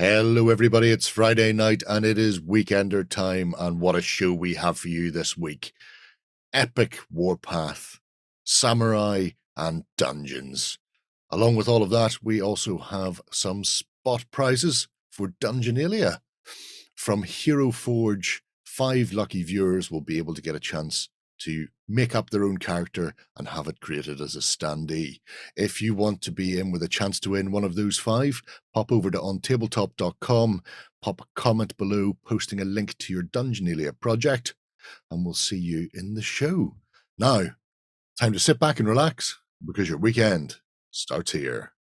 Hello, everybody. It's Friday night and it is Weekender time. And what a show we have for you this week. Epic Warpath, Samurai, and Dungeons. Along with all of that, we also have some spot prizes for Dungeonalia. From Hero Forge, 5 lucky viewers will be able to get a chance to make up their own character and have it created as a standee. If you want to be in with a chance to win one of those 5, pop over to OnTableTop.com, pop a comment below posting a link to your Dungeonalia project, and we'll see you in the show. Now, time to sit back and relax because your weekend starts here.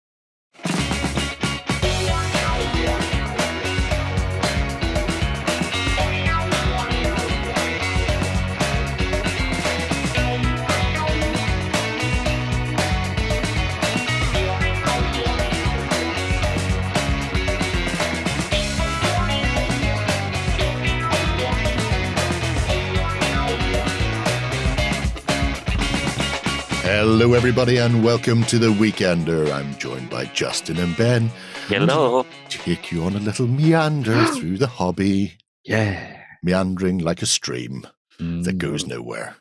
Hello, everybody, and welcome to the Weekender. I'm joined by Justin and Ben. Hello. Take you on a little meander through the hobby. Yeah. Meandering like a stream that goes nowhere.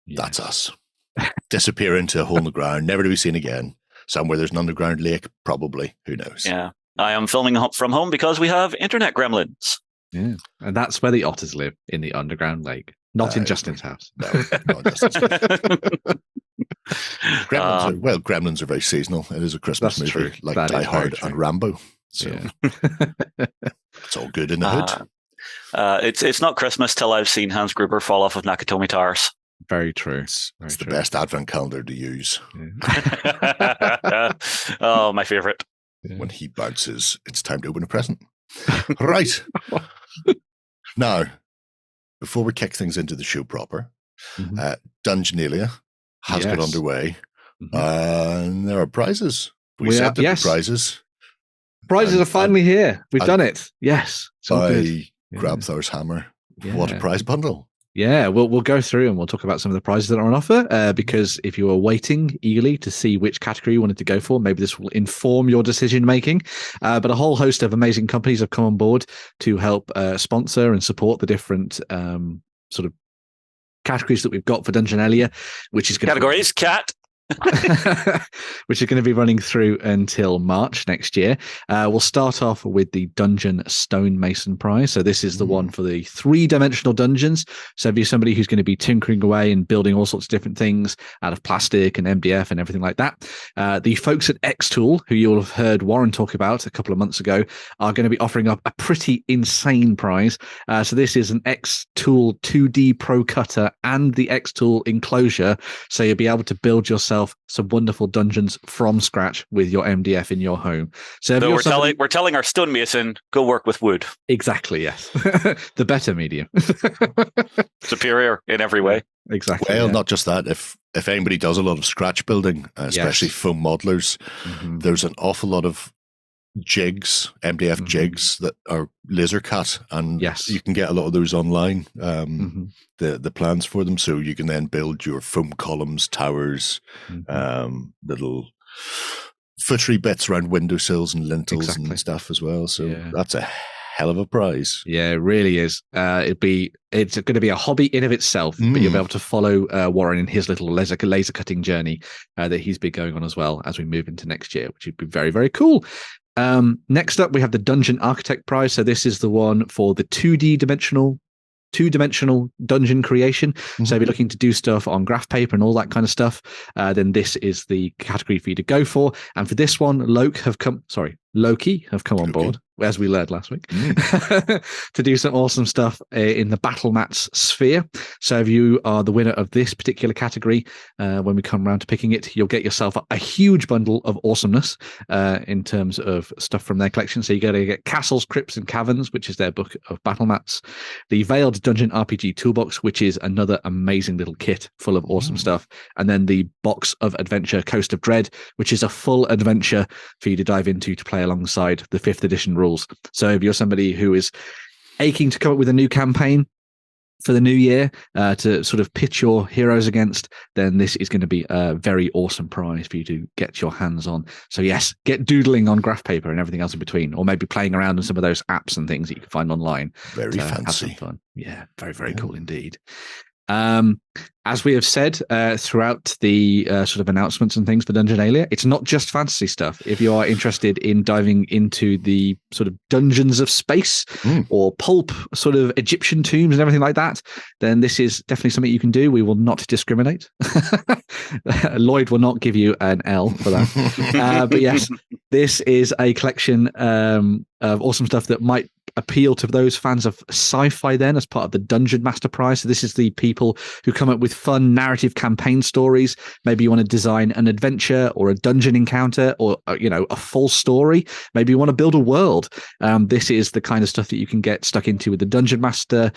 Yes. That's us. Disappear into a hole in the ground, never to be seen again. Somewhere there's an underground lake, probably. Who knows? Yeah. I am filming from home because we have internet gremlins. Yeah. And that's where the otters live, in the underground lake. Not in Justin's house. No, not Justin's house. Gremlins are very seasonal. It is a Christmas movie, true. like That Die is very Hard true. and Rambo. So it's all good in the hood. It's not Christmas till I've seen Hans Gruber fall off of Nakatomi Towers. Very true. It's the best advent calendar to use. Yeah. Oh, my favorite. Yeah. When he bounces, it's time to open a present. Right. Now, before we kick things into the show proper, Dungeonalia has got underway, and there are prizes. We said there were prizes. Prizes are finally here. We've done it. Yes. I grabbed Thor's hammer. Yeah. What a prize bundle. Yeah, we'll go through and we'll talk about some of the prizes that are on offer, because if you are waiting eagerly to see which category you wanted to go for, maybe this will inform your decision making. But a whole host of amazing companies have come on board to help sponsor and support the different sort of categories that we've got for Dungeonalia, which is Categories, cat. which is going to be running through until March next year. We'll start off with the Dungeon Stonemason prize. So this is the one for the 3-dimensional dungeons. So if you're somebody who's going to be tinkering away and building all sorts of different things out of plastic and MDF and everything like that, the folks at X-Tool, who you'll have heard Warren talk about a couple of months ago, are going to be offering up a pretty insane prize. So this is an X-Tool 2D Pro Cutter and the X-Tool enclosure. So you'll be able to build yourself some wonderful dungeons from scratch with your MDF in your home. So we're telling our stonemason, go work with wood. Exactly, yes. The better medium. Superior in every way. Exactly. Well, not just that. If anybody does a lot of scratch building, especially foam modelers, there's an awful lot of jigs, MDF jigs that are laser cut, and you can get a lot of those online. The plans for them, so you can then build your foam columns, towers, little footery bits around windowsills and lintels and stuff as well. So that's a hell of a prize. Yeah, it really is. It's going to be a hobby in of itself, but you'll be able to follow Warren in his little laser cutting journey that he's been going on as well as we move into next year, which would be very, very cool. Next up, we have the Dungeon Architect prize. So this is the one for the 2-dimensional dungeon creation. So if you're looking to do stuff on graph paper and all that kind of stuff, then this is the category for you to go for. And for this one, Loki have come on board, as we learned last week, to do some awesome stuff in the Battle Mats sphere. So if you are the winner of this particular category, when we come around to picking it, you'll get yourself a huge bundle of awesomeness in terms of stuff from their collection. So you're going to get Castles, Crypts and Caverns, which is their book of battle mats, the Veiled Dungeon RPG Toolbox, which is another amazing little kit full of awesome stuff, and then the Box of Adventure Coast of Dread, which is a full adventure for you to dive into to play alongside the 5th edition rules. So if you're somebody who is aching to come up with a new campaign, for the new year to sort of pitch your heroes against, then this is going to be a very awesome prize for you to get your hands on. So yes, get doodling on graph paper and everything else in between, or maybe playing around in some of those apps and things that you can find online. Very fancy. Have some fun. Yeah, very, very cool indeed. As we have said throughout the sort of announcements and things for Dungeonalia, it's not just fantasy stuff. If you are interested in diving into the sort of dungeons of space or pulp sort of Egyptian tombs and everything like that, then this is definitely something you can do. We will not discriminate. Lloyd will not give you an L for that. But yes, this is a collection of awesome stuff that might appeal to those fans of sci-fi then as part of the Dungeon Master Prize. So this is the people who come up with fun narrative campaign stories. Maybe you want to design an adventure or a dungeon encounter or, a full story. Maybe you want to build a world. This is the kind of stuff that you can get stuck into with the Dungeon Master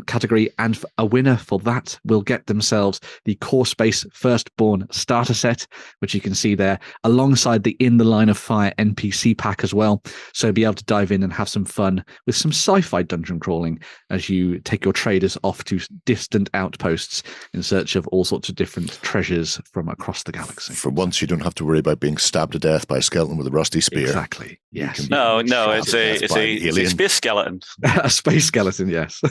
category. And a winner for that will get themselves the Core Space Firstborn starter set, which you can see there alongside the In the Line of Fire NPC pack as well. So be able to dive in and have some fun with some sci-fi dungeon crawling as you take your traders off to distant outposts in search of all sorts of different treasures from across the galaxy. For once, you don't have to worry about being stabbed to death by a skeleton with a rusty spear. Exactly. Yes. No, it's a space skeleton. A space skeleton, yes.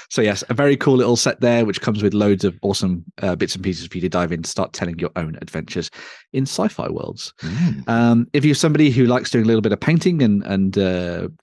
So yes, a very cool little set there, which comes with loads of awesome bits and pieces for you to dive in to start telling your own adventures in sci-fi worlds. If you're somebody who likes doing a little bit of painting and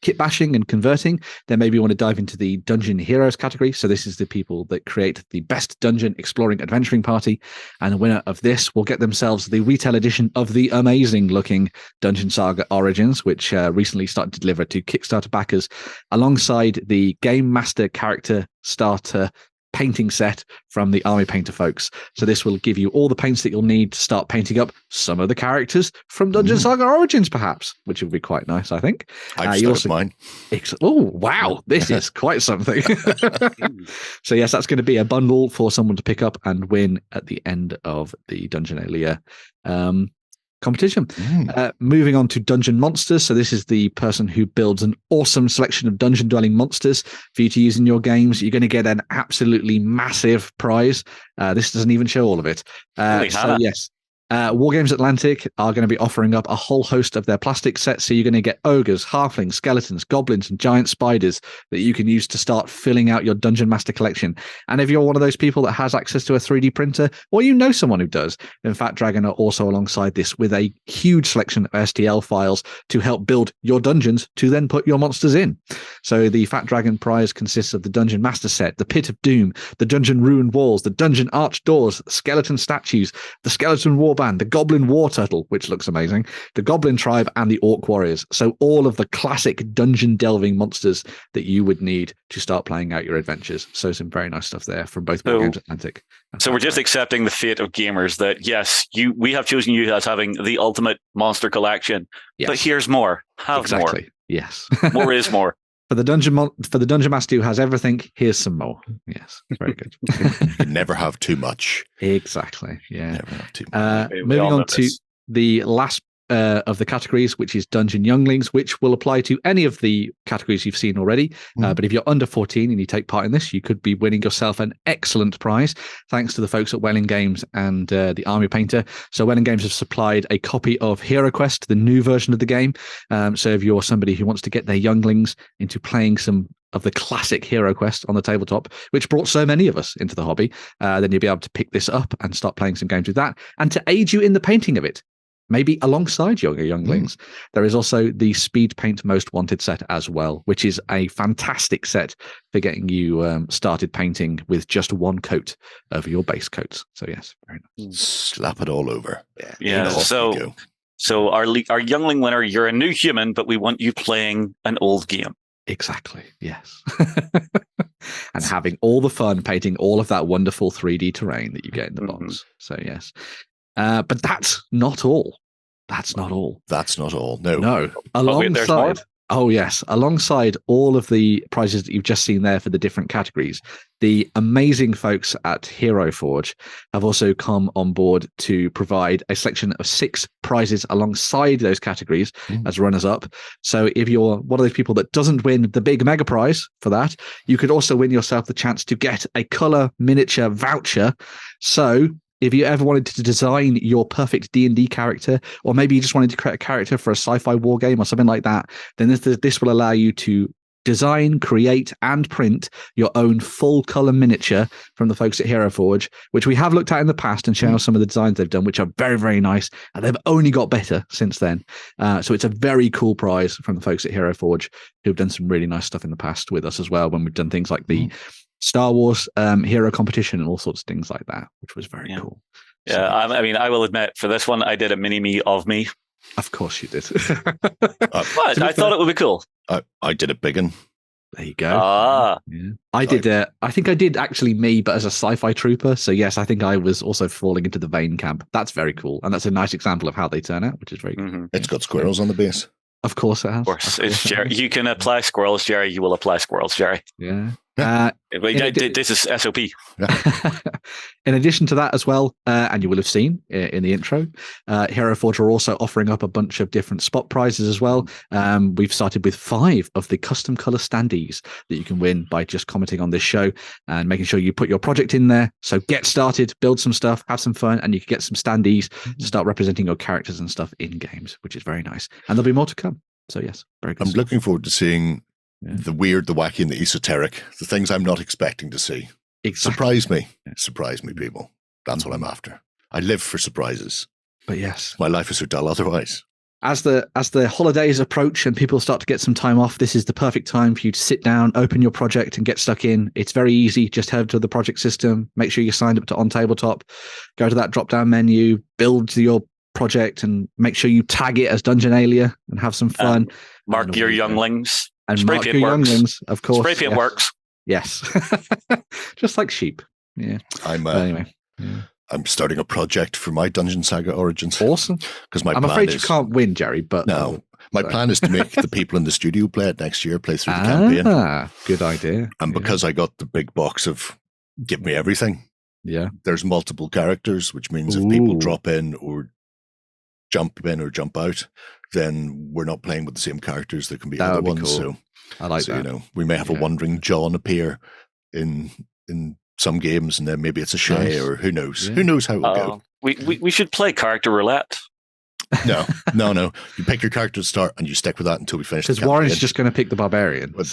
kit bashing and converting, then maybe you want to dive into the Dungeon Heroes category. So this is the people that create the best dungeon exploring adventuring party, and the winner of this will get themselves the retail edition of the amazing looking Dungeon Saga Origins, which recently started to deliver to Kickstarter backers, alongside the Game Master character starter painting set from the Army Painter folks. So this will give you all the paints that you'll need to start painting up some of the characters from Dungeon Saga Origins, perhaps, which would be quite nice, I think. I've started mine. Oh, wow. This is quite something. So yes, that's going to be a bundle for someone to pick up and win at the end of the Dungeonalia competition. Moving on to Dungeon Monsters. So this is the person who builds an awesome selection of dungeon dwelling monsters for you to use in your games. You're going to get an absolutely massive prize. This doesn't even show all of it. So yes, Wargames Atlantic are going to be offering up a whole host of their plastic sets. So you're going to get ogres, halflings, skeletons, goblins, and giant spiders that you can use to start filling out your Dungeon Master collection. And if you're one of those people that has access to a 3D printer, or you know someone who does, then Fat Dragon are also alongside this with a huge selection of STL files to help build your dungeons to then put your monsters in. So the Fat Dragon prize consists of the Dungeon Master set, the Pit of Doom, the Dungeon Ruined Walls, the Dungeon Arched Doors, skeleton statues, the Skeleton Warband, the Goblin War Turtle, which looks amazing, the Goblin Tribe, and the Orc Warriors. So all of the classic dungeon delving monsters that you would need to start playing out your adventures. So some very nice stuff there from both Wargames Atlantic. So we're just accepting the fate of gamers that, yes, we have chosen you as having the ultimate monster collection, but here's more. Have more. Yes. More is more. For the Dungeon Master who has everything, here's some more. Yes, very good. You never have too much. Exactly. Yeah. Never have too much. Moving on to the last of the categories, which is Dungeon Younglings, which will apply to any of the categories you've seen already. But if you're under 14 and you take part in this, you could be winning yourself an excellent prize, thanks to the folks at Welling Games and the Army Painter. So Welling Games have supplied a copy of Hero Quest, the new version of the game. So if you're somebody who wants to get their younglings into playing some of the classic Hero Quest on the tabletop, which brought so many of us into the hobby, then you'll be able to pick this up and start playing some games with that, and to aid you in the painting of it, maybe alongside your younglings. There is also the Speed Paint Most Wanted set as well, which is a fantastic set for getting you started painting with just one coat over your base coats. So yes, very nice. Slap it all over. Yeah. So our youngling winner, you're a new human, but we want you playing an old game. Exactly. Yes. And having all the fun painting all of that wonderful 3D terrain that you get in the box. So yes. But that's not all. That's not all. That's not all. No. No. Alongside, Oh, yes. Alongside all of the prizes that you've just seen there for the different categories, the amazing folks at Hero Forge have also come on board to provide a selection of 6 prizes alongside those categories as runners-up. So if you're one of those people that doesn't win the big mega prize for that, you could also win yourself the chance to get a color miniature voucher. So if you ever wanted to design your perfect D&D character, or maybe you just wanted to create a character for a sci-fi war game or something like that, then this will allow you to design, create, and print your own full color miniature from the folks at Hero Forge, which we have looked at in the past and shown some of the designs they've done, which are very, very nice, and they've only got better since then. So it's a very cool prize from the folks at Hero Forge, who've done some really nice stuff in the past with us as well, when we've done things like the Star Wars hero competition and all sorts of things like that, which was very cool. Yeah, so, I mean, I will admit, for this one, I did a mini-me of me. Of course you did. But I thought it would be cool. I did a big one. There you go. Yeah. I did. I think I did actually me, but as a sci-fi trooper. So yes, I think I was also falling into the Vane camp. That's very cool, and that's a nice example of how they turn out, which is very cool. It's got squirrels on the base. Of course it has. Of course. It's Jerry. You can apply squirrels, Jerry. You will apply squirrels, Jerry. Yeah. This is SOP. In addition to that as well, and you will have seen in the intro, Hero Forge are also offering up a bunch of different spot prizes as well. We've started with 5 of the custom color standees that you can win by just commenting on this show and making sure you put your project in there. So get started, build some stuff, have some fun, and you can get some standees to start representing your characters and stuff in games, which is very nice. And there'll be more to come. So yes, very good. I'm looking forward to seeing the weird, the wacky, and the esoteric, the things I'm not expecting to see. Exactly. Surprise me, people. That's what I'm after. I live for surprises. But yes, my life is so dull otherwise. As the holidays approach and people start to get some time off, this is the perfect time for you to sit down, open your project, and get stuck in. It's very easy. Just head to the project system. Make sure you're signed up to OnTableTop. Go to that drop-down menu, build your project, and make sure you tag it as Dungeonalia and have some fun. Mark your younglings. And spray paint works. Younglings, of course. Spray paint works. Yes. Just like sheep. Yeah. Anyway. Yeah. I'm starting a project for my Dungeon Saga Origins. Awesome. Because I'm afraid you can't win, Jerry, but no. My plan is to make the people in the studio play it next year, play through the campaign. Good idea. And because I got the big box of give me everything. Yeah. There's multiple characters, which means if people drop in or jump in or jump out, then we're not playing with the same characters. There can be other ones. Cool. So I like that. You know, we may have a wandering John appear in some games, and then maybe it's a Shay, or who knows? Yeah. Who knows how it will go? We should play character roulette. No. You pick your character to start, and you stick with that until we finish. Because Warren's just going to pick the barbarian. Warren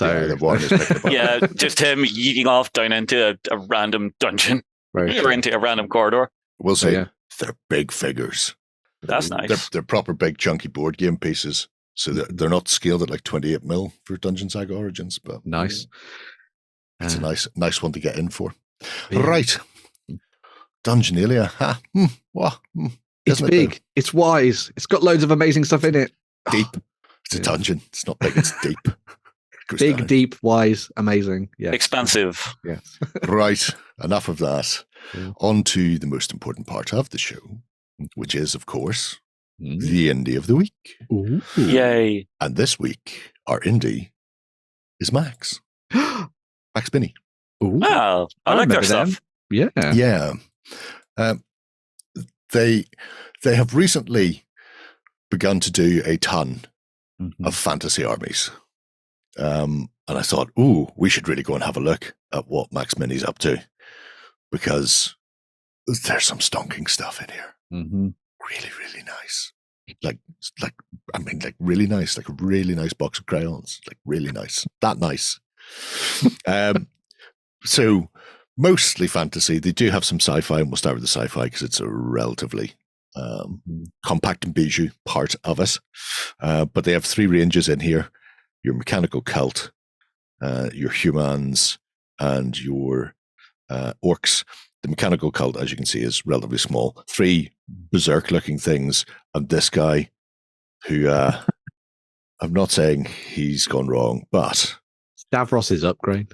is picking the barbarian. Just him yeeting off down into a random dungeon, or into a random corridor. We'll say they're big figures. That's nice. They're proper big chunky board game pieces. So they're not scaled at like 28 mil for Dungeon Saga Origins, but nice. It's a nice one to get in for. Yeah. Right. Dungeonalia. It's big. It's wise. It's got loads of amazing stuff in it. Deep. It's a dungeon. It's not big, it's deep. Big, down. Deep, wise, amazing. Yeah. Expansive. Yes. Right. Enough of that. Yeah. On to the most important part of the show, which is, of course, the indie of the week. Ooh. Yay. And this week, our indie is Max. MaxMini. Wow. I like their stuff. Yeah. Yeah. They have recently begun to do a ton of fantasy armies. And I thought, we should really go and have a look at what MaxMini's up to, because there's some stonking stuff in here. Really, really nice. Like really nice. Like a really nice box of crayons. Like really nice. That nice. So mostly fantasy. They do have some sci-fi, and we'll start with the sci-fi because it's a relatively compact and bijou part of it. But they have 3 ranges in here: your mechanical cult, your humans, and your orcs. The mechanical cult, as you can see, is relatively small. 3 berserk-looking things, and this guy, who I'm not saying he's gone wrong, but Stavros' upgrade.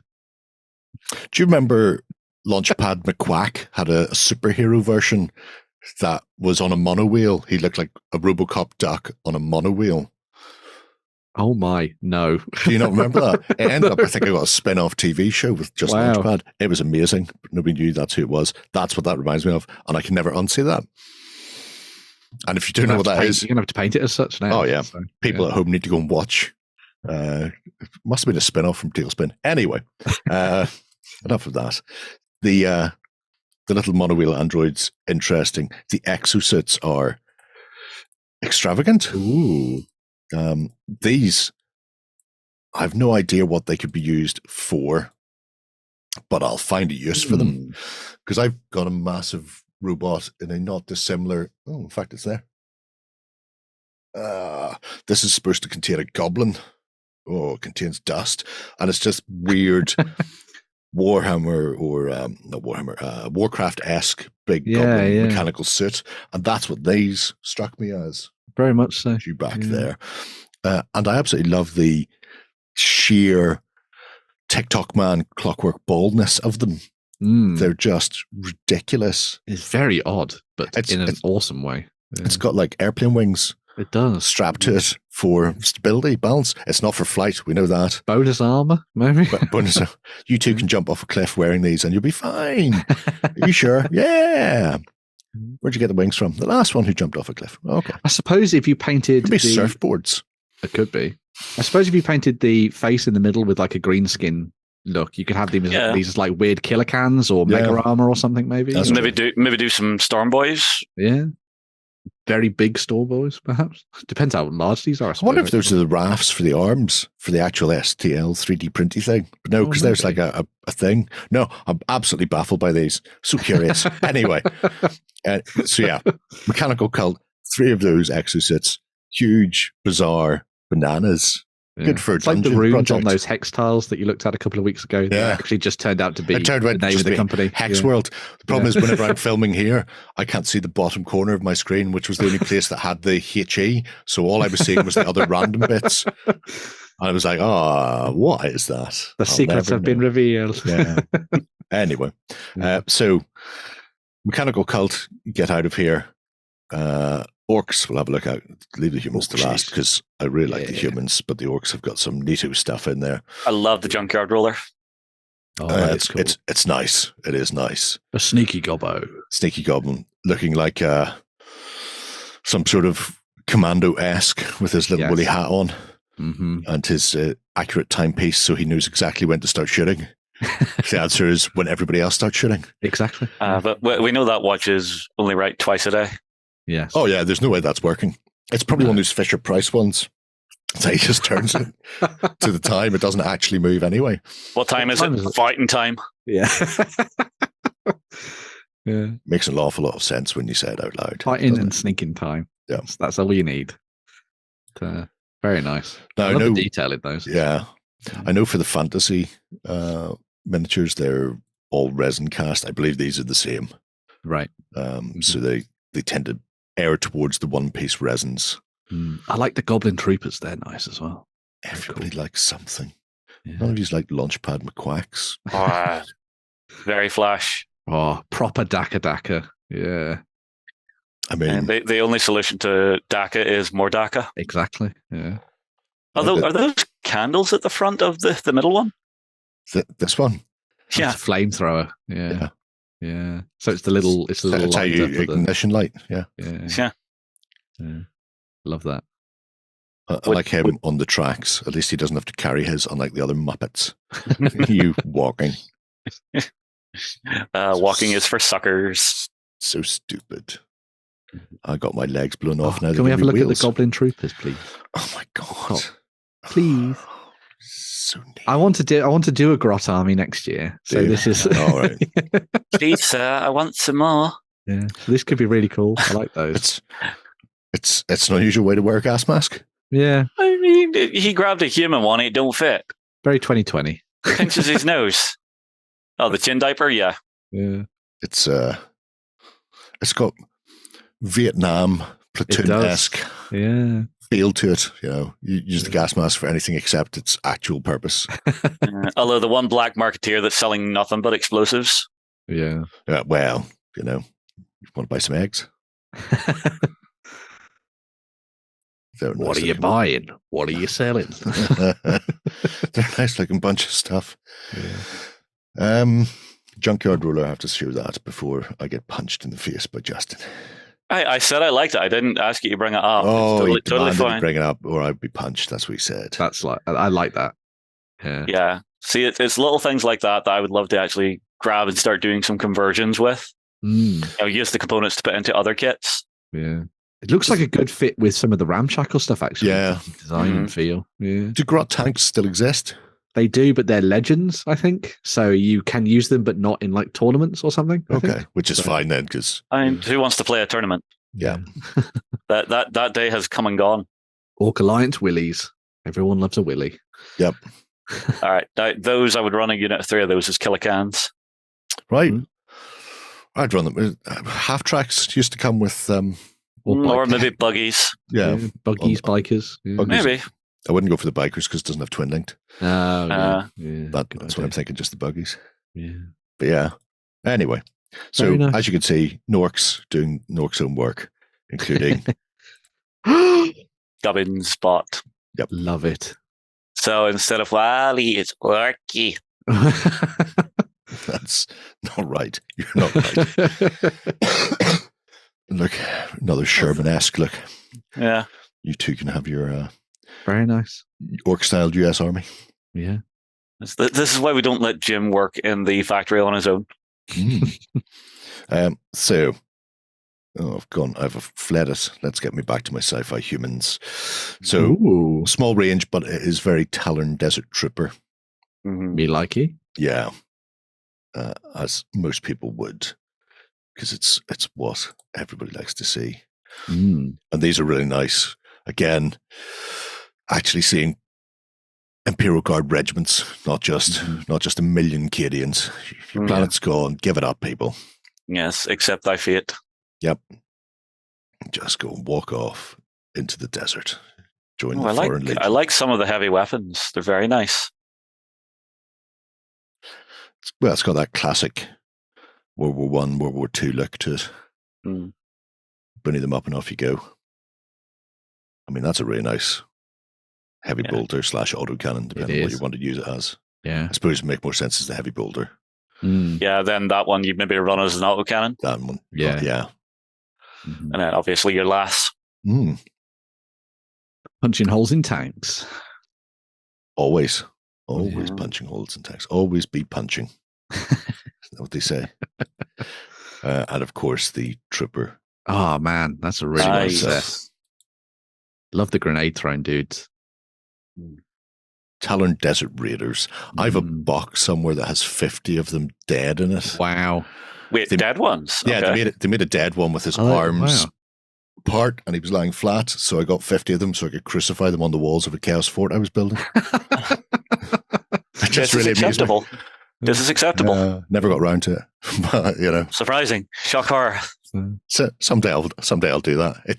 Do you remember Launchpad McQuack had a superhero version that was on a monowheel? He looked like a RoboCop duck on a monowheel. Oh my, no. Do you not remember that? It ended up, I think I got a spin-off TV show with just Launchpad. It was amazing. Nobody knew that's who it was. That's what that reminds me of. And I can never unsee that. And if you don't know what that is... You're going to have to paint it as such now. Oh, yeah. So, people at home need to go and watch. It must have been a spin-off from Tailspin. Anyway, enough of that. The little monowheel androids, interesting. The exosuits are extravagant. Ooh. These, I have no idea what they could be used for, but I'll find a use for them because I've got a massive robot in a not dissimilar. Oh, in fact, it's there. This is supposed to contain a goblin. Oh, it contains dust, and it's just weird Warhammer or not Warhammer, Warcraft-esque big goblin mechanical suit, and that's what these struck me as. Very much so. You back there. And I absolutely love the sheer TikTok man clockwork baldness of them. They're just ridiculous. It's very odd, but in an awesome way. Yeah. It's got like airplane wings. It does. Strapped to it for stability, balance. It's not for flight. We know that. Bonus armor, maybe? Bonus. You two can jump off a cliff wearing these and you'll be fine. Are you sure? Yeah. Where'd you get the wings from? The last one who jumped off a cliff. Okay. I suppose if you painted... It could be surfboards. It could be. I suppose if you painted the face in the middle with like a green skin look, you could have these as like weird killer cans or mega armor or something maybe. Maybe do some Storm Boys. Yeah. Very big Storm Boys, perhaps. Depends how large these are. I wonder if those are the rafts for the arms, for the actual STL 3D printy thing. But no, because there's like a thing. No, I'm absolutely baffled by these. So curious. Anyway, so yeah, Mechanical Cult, 3 of those exosuits, huge, bizarre bananas. Yeah. Good for a dungeon like the runes project. On those hex tiles that you looked at a couple of weeks ago. They actually just turned out to be the name of the company. Hex World. The problem is whenever I'm filming here, I can't see the bottom corner of my screen, which was the only place that had the HE. So all I was seeing was the other random bits. And I was like, what is that? The secrets have been revealed. Yeah. Anyway, so Mechanical Cult, get out of here. Orcs, we'll have a look at. Leave the humans to last because I really like the humans, but the orcs have got some neato stuff in there. I love the junkyard roller. It's cool. It's nice. It is nice. A sneaky gobbo. Sneaky goblin, looking like some sort of commando-esque with his little woolly hat on and his accurate timepiece, so he knows exactly when to start shooting. The answer is when everybody else starts shooting. Exactly. But we know that watch is only right twice a day. Yes. Oh, yeah, there's no way that's working. It's probably one of those Fisher-Price ones. So he just turns it to the time. It doesn't actually move anyway. What time is it? Fighting time. Yeah. Yeah. Makes an awful lot of sense when you say it out loud. Fighting and sneaking time. Yeah. That's all you need. Very nice. Now, I love the detail in those. Yeah. I know for the fantasy miniatures, they're all resin cast. I believe these are the same. Right. So they tend to err towards the one-piece resins. I like the Goblin Troopers. They're nice as well. Everybody likes something. None of these like Launchpad McQuacks. Very flash. Oh, proper Daka. Yeah. I mean... And the only solution to Daka is more Daka. Exactly, yeah. Are those candles at the front of the middle one? This one? Yeah. It's a flamethrower. Yeah. So it's the little That's how you ignition light. Yeah. Love that. I like him on the tracks. At least he doesn't have to carry his, unlike the other Muppets. You walking. Walking is for suckers. So stupid. I got my legs blown off now. Can we have a look at the Goblin Troopers, please? Oh my god! Please. So neat. I want to do a Grot army next year. So this is all right. Please, sir, I want some more. Yeah, so this could be really cool. I like those. It's an unusual way to wear a gas mask. Yeah, I mean, he grabbed a human one; it don't fit. Very 2020. Pinches his nose. Oh, the chin diaper, yeah. It's got Vietnam platoon-esque feel to it. You know, you use the gas mask for anything except its actual purpose. Although the one black marketeer that's selling nothing but explosives. Yeah. Well, you know, you want to buy some eggs? What are you buying? What are you selling? They're a nice looking bunch of stuff. Yeah. Junkyard Ruler, I have to show that before I get punched in the face by Justin. I said I liked it. I didn't ask you to bring it up. Oh, it's totally fine. Bring it up, or I'd be punched. That's what he said. I like that. Yeah. See, it's little things like that I would love to actually grab and start doing some conversions with. Use the components to put into other kits. Yeah. It looks like a good fit with some of the Ramshackle stuff, actually. Yeah. Design and feel. Yeah. Do Grot tanks still exist? They do, but they're legends, I think. So you can use them, but not in like tournaments or something. Okay, which is fine then, because who wants to play a tournament? Yeah. that day has come and gone. Orc Alliance Willies. Everyone loves a Willy. Yep. All right. Those I would run a unit of 3 of those as Killicans. Right. I'd run them. Half tracks used to come with or maybe buggies. Yeah. Buggies, bikers. Yeah. Buggies. Maybe. I wouldn't go for the bikers because it doesn't have twin linked. That's what I'm thinking, just the buggies. Yeah. But yeah. Anyway. So as you can see, Nork's doing Nork's own work, including Gubbins Spot. Yep. Love it. So instead of Wally, it's Orky. That's not right. You're not right. Look, another Sherman-esque look. Yeah. You two can have your very nice orc-styled US Army. Yeah. This is why we don't let Jim work in the factory on his own. So, I've fled it. Let's get me back to my sci-fi humans. So, small range, but it is very Talon Desert Trooper. Me likey. Yeah. As most people would, because it's what everybody likes to see. And these are really nice. Again, actually seeing Imperial Guard regiments, not just a million Cadians. Your planet's gone. Give it up, people. Yes, accept thy fate. Yep. Just go and walk off into the desert. Join the Foreign Legion. I like some of the heavy weapons. They're very nice. Well, it's got that classic World War I, World War II look to it. Bringing them up and off you go. I mean, that's a really nice heavy bolter / autocannon, depending on what you want to use it as. Yeah. I suppose it would make more sense as the heavy bolter. Yeah, then that one you'd maybe run as an autocannon. That one. Yeah. Yeah. And then obviously your lass. Punching holes in tanks. Always punching holes in tanks. Always be punching. Isn't that what they say? And of course, the trooper. Oh, man. That's a really nice set. Love the grenade throwing dudes. Talon Desert Raiders. I have a box somewhere that has 50 of them dead in it. Wow. Wait, dead ones? Yeah, okay. they made a dead one with his arms apart, and he was lying flat, so I got 50 of them so I could crucify them on the walls of a Chaos Fort I was building. This is acceptable. This is acceptable. Never got around to it. But, surprising. Shock horror. So someday I'll do that. It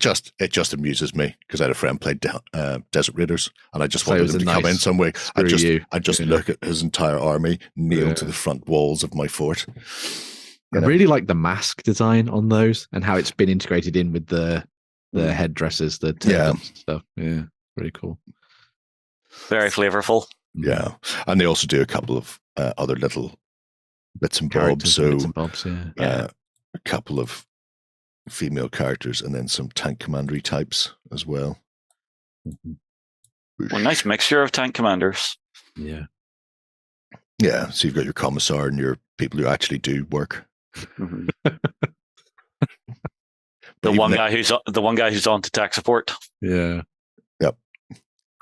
just amuses me because I had a friend played Desert Raiders, and I just wanted him to come in some way. I just look at his entire army nailed to the front walls of my fort. I really like the mask design on those and how it's been integrated in with the headdresses, the stuff. Yeah, very cool. Very flavorful. Yeah, and they also do a couple of other little bits and bobs. A couple of female characters and then some tank commandery types as well. Well, nice mixture of tank commanders. Yeah. Yeah, so you've got your commissar and your people who actually do work. The one guy who's on to tech support. Yeah. Yep.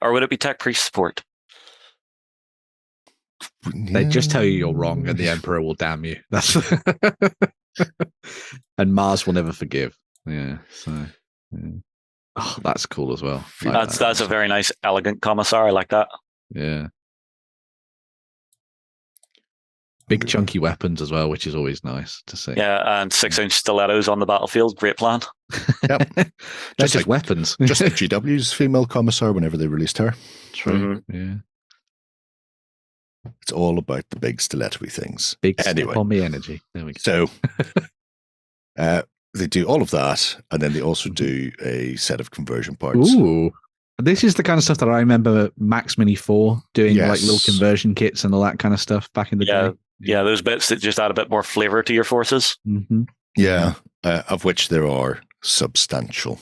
Or would it be tech priest support? They just tell you're wrong, and the Emperor will damn you. That's and Mars will never forgive. Yeah. So. Yeah. Oh, that's cool as well. That's a very nice, elegant commissar. I like that. Yeah. Big chunky weapons as well, which is always nice to see. Yeah, and 6-inch stilettos on the battlefield. Great plan. Yep. Just like weapons. Just like GW's female commissar whenever they released her. True. Yeah. It's all about the big stiletto-y things. Big pommy energy. There we go. So they do all of that, and then they also do a set of conversion parts. Ooh. This is the kind of stuff that I remember Max Mini 4 doing, like little conversion kits and all that kind of stuff back in the day. Yeah, those bits that just add a bit more flavor to your forces. Mm-hmm. Yeah, of which there are substantial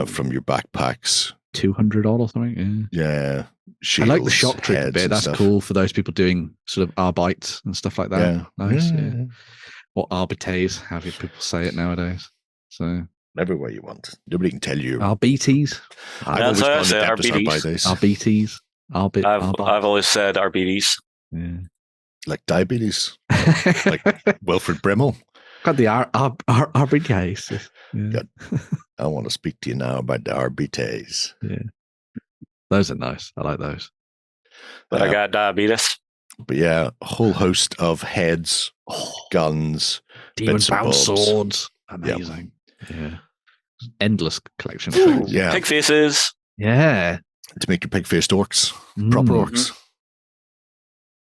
from your backpacks. 200 odd or something. Yeah. Shields, I like the shock trick bit. That's cool for those people doing sort of arbites and stuff like that. Yeah. Nice. Yeah. Or arbites, how do people say it nowadays? So every way you want. Nobody can tell you. RBTs. That's how I say RBTs. RBTs. I've always said RBTs. Yeah. Like diabetes. Like Wilfred Brimmel. Got the RBTs. Yeah. I want to speak to you now about the RBTs. Yeah. Those are nice. I like those. But I got diabetes. But yeah, a whole host of heads, guns, demon-bound swords. Amazing. Yeah. Endless collection of things. Yeah. Pig faces. Yeah. To make your pig-faced orcs. Proper orcs.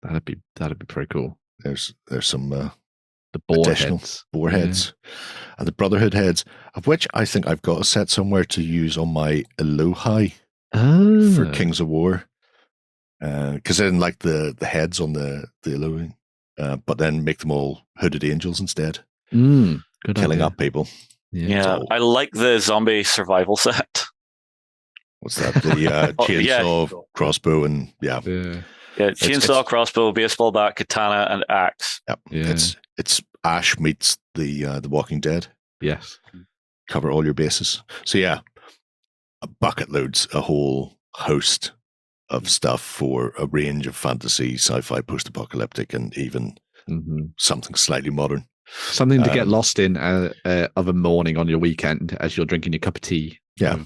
That'd be pretty cool. There's some the boar heads. Boar heads. And the Brotherhood heads, of which I think I've got a set somewhere to use on my Elohai for Kings of War. Because then like the heads on the Elohai, but then make them all hooded angels instead. Good killing idea. up people. Yeah, I like the zombie survival set. What's that? The chainsaw, crossbow, and chainsaw, crossbow, baseball bat, katana, and axe. Yep. Yeah. It's Ash meets the Walking Dead. Yes. Cover all your bases. So yeah, a bucket loads, a whole host of stuff for a range of fantasy, sci-fi, post-apocalyptic, and even something slightly modern. Something to get lost in of a morning on your weekend as you're drinking your cup of tea,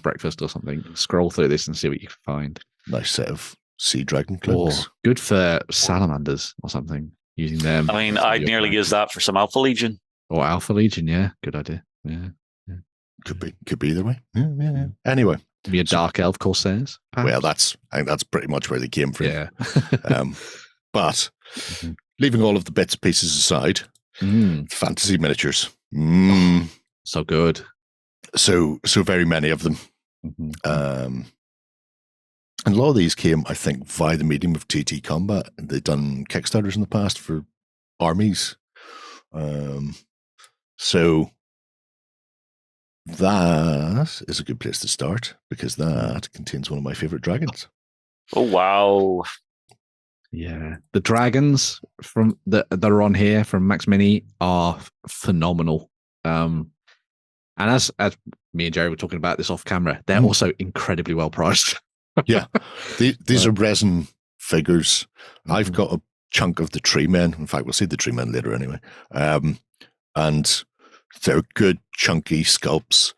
breakfast or something. Scroll through this and see what you can find. Nice set of sea dragon cloaks. Good for salamanders or something. Using them. I mean, I'd nearly use that for some Alpha Legion. Or Alpha Legion, yeah. Good idea. Yeah. Could be either way. Yeah. Anyway. Maybe a dark elf corsairs. Perhaps? Well, I think that's pretty much where they came from. Yeah. But leaving all of the bits and pieces aside, fantasy miniatures. So good. So very many of them. And a lot of these came, I think, via the medium of TT Combat. They've done Kickstarters in the past for Armies. So that is a good place to start because that contains one of my favorite dragons. Oh, wow. Yeah. The dragons from that are on here from Max Mini are phenomenal. And as me and Jerry were talking about this off camera, they're also incredibly well priced. Yeah, these are resin figures. I've got a chunk of the tree men. In fact, we'll see the tree men later anyway. And they're good, chunky sculpts.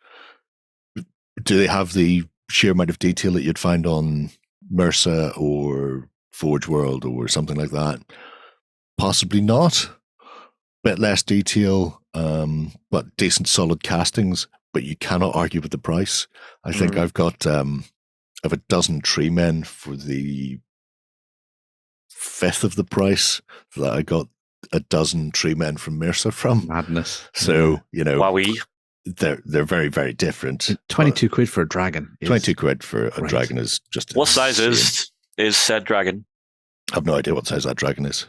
Do they have the sheer amount of detail that you'd find on Mersa or Forge World or something like that? Possibly not. Bit less detail, but decent, solid castings. But you cannot argue with the price. I think I've got... of a dozen tree men for the fifth of the price that I got a dozen tree men from Mersa from. Madness. So, they're very, very different. 22 quid for a dragon. 22 quid for a dragon is just what size is said dragon? I have no idea what size that dragon is.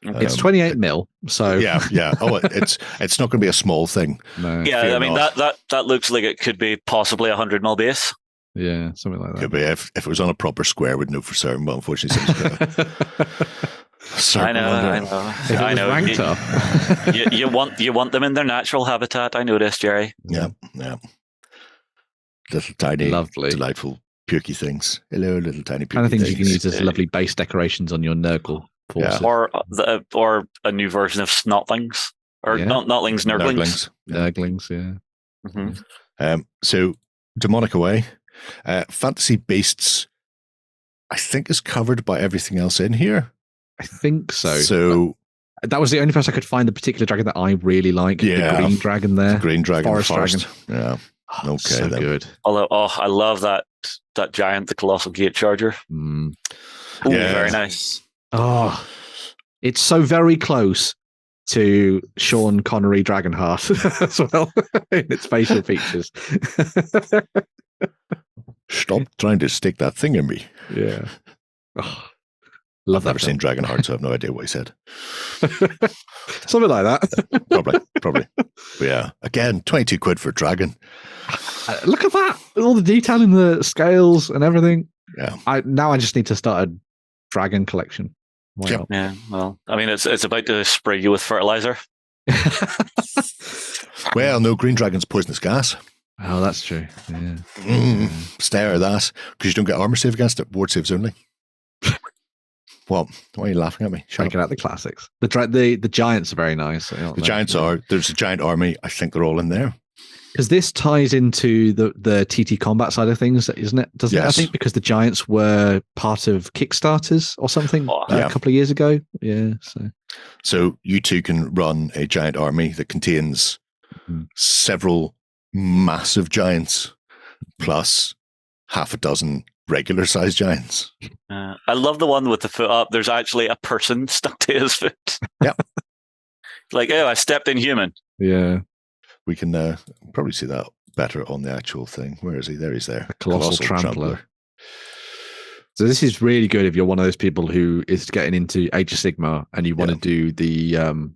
It's 28 mil, so yeah. Oh, it's not going to be a small thing. No. Yeah, I mean that looks like it could be possibly 100 mil base. Yeah, something like that. Could be if it was on a proper square, we'd know for certain. But unfortunately, I know. You want them in their natural habitat. I know this, Jerry. Yeah. Little tiny, lovely, delightful, pukey things. Hello, little tiny pukey kind of things things. You can use as lovely base decorations on your Nurgle. Yeah. Or a new version of Snotlings or Notlings, Nurglings. Nurglings, yeah. So Demonic Away. Fantasy Beasts, I think, is covered by everything else in here. I think so. So that was the only place I could find the particular dragon that I really like. Yeah, the green dragon there. The green dragon, forest dragon. Yeah. Okay, so then. Good. Although, I love that giant, the colossal gate charger. Mm. Ooh, very nice. Oh, it's so very close to Sean Connery Dragonheart as well in its facial features. Stop trying to stick that thing in me. Yeah. Oh, love that. I've never seen Dragonheart, so I have no idea what he said. Something like that. Probably. But yeah, again, 22 quid for a dragon. Look at that. All the detail in the scales and everything. Yeah. I just need to start a dragon collection. Yep. Yeah. Well, I mean, it's about to spray you with fertilizer. Well, no, green dragon's poisonous gas. Oh, that's true. Yeah. Stare at that, because you don't get armor save against it. Ward saves only. What? Why are you laughing at me? Breaking out the classics. The giants are very nice. The giants are. There's a giant army. I think they're all in there. Because this ties into the TT combat side of things, isn't it? Doesn't it? I think because the giants were part of Kickstarters or something a couple of years ago. Yeah. So you two can run a giant army that contains several massive giants plus half a dozen regular sized giants. I love the one with the foot up. There's actually a person stuck to his foot. Yep. Like, oh, I stepped in human. Yeah. We can probably see that better on the actual thing. Where is he? There he's there. A colossal trampler. So this is really good if you're one of those people who is getting into Age of Sigmar and you want to do the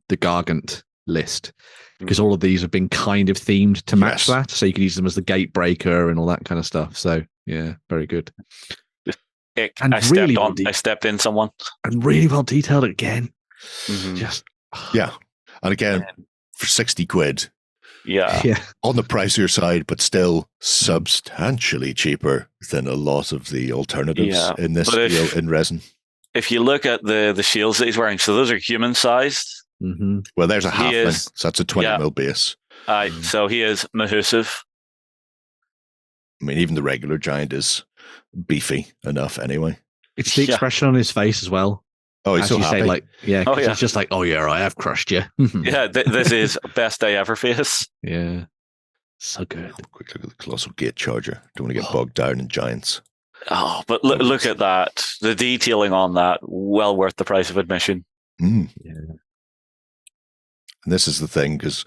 Gargant list, because all of these have been kind of themed to match that. So you can use them as the gate breaker and all that kind of stuff. So yeah, very good. And I stepped in someone. And really well detailed again. Just and again for 60 quid. Yeah. On the pricier side, but still substantially cheaper than a lot of the alternatives in this deal in resin. If you look at the shields that he's wearing, so those are human sized. Well, there's a halfling, so that's a 20 mil base. So he is mahusive. I mean, even the regular giant is beefy enough anyway. It's the expression on his face as well. Oh, he's so happy. He's just like, oh yeah, I have crushed you. This is best day ever face. Yeah. So good. Quick look at the colossal gate charger. Don't want to get bogged down in giants. Oh, but look at that. The detailing on that, well worth the price of admission. Yeah. And this is the thing, because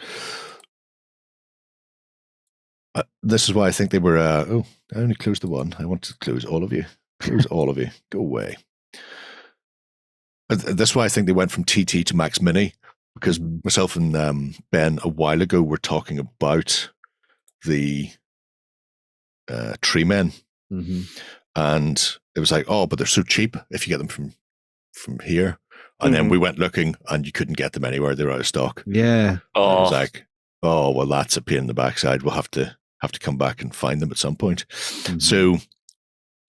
this is why I think they were, I only closed the one. I want to close all of you. Close all of you. Go away. That's why I think they went from TT to Max Mini, because myself and Ben a while ago were talking about the tree men. And it was like, oh, but they're so cheap if you get them from here. And then we went looking and you couldn't get them anywhere. They were out of stock. Yeah. Oh. And I was like, oh, well, that's a pain in the backside. We'll have to come back and find them at some point. So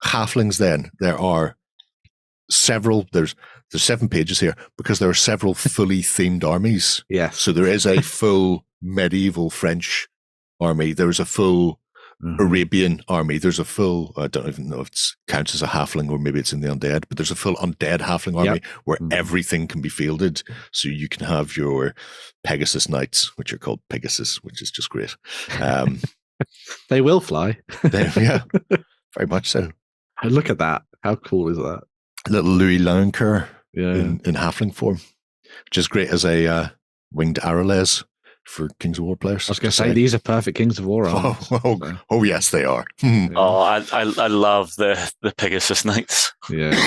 halflings then, there are several, there's 7 pages here because there are several fully themed armies. Yeah. So there is a full medieval French army. There's a full Arabian army. There's a full, I don't even know if it counts as a halfling or maybe it's in the undead, but there's a full undead halfling army where everything can be fielded. So you can have your Pegasus Knights, which are called Pegasus, which is just great. They will fly. Yeah, very much so. Look at that. How cool is that? Little Louis Louncoeur in halfling form, which is great as a winged arrowless for Kings of War players. I was going to say, these are perfect Kings of War arms. Oh, yes, they are. Oh, I love the Pegasus Knights. Yeah.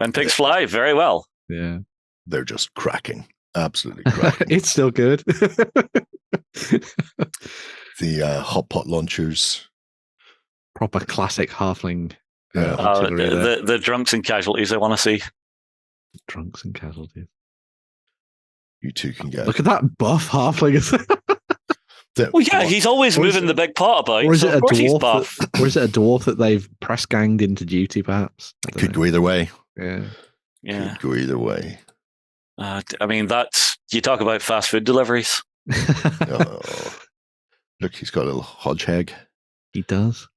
And pigs fly very well. Yeah. They're just cracking. Absolutely cracking. It's still good. The hot pot launchers. Proper classic halfling. The drunks and casualties I want to see. Drunks and casualties. You two can get. Look at that buff halfling. He's always moving the big pot about. Or is it a dwarf? Or is it a dwarf that they've press ganged into duty? Perhaps could go either way. Yeah. Could go either way. I mean, that's you talk about fast food deliveries. Look, he's got a little hodgehog. He does.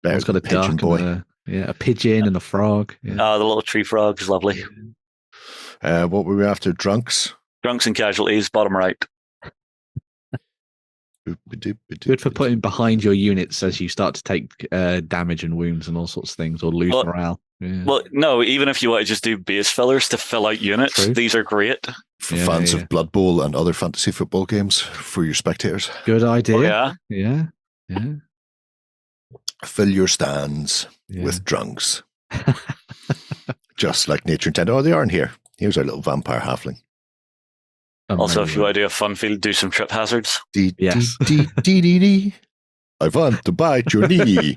He's got a pigeon boy. A pigeon and a frog. Yeah. Oh, the little tree frog is lovely. What were we after? Drunks? Drunks and casualties, bottom right. Good for putting behind your units as you start to take damage and wounds and all sorts of things, or lose morale. Yeah. Well, no, even if you want to just do base fillers to fill out units, these are great. For fans of Blood Bowl and other fantasy football games for your spectators. Good idea. Oh, yeah. Yeah. Fill your stands with drunks. Just like nature intended. Oh, they aren't here. Here's our little vampire halfling. Also, if you want to do a fun field, do some trip hazards. Yes. I want to bite your knee.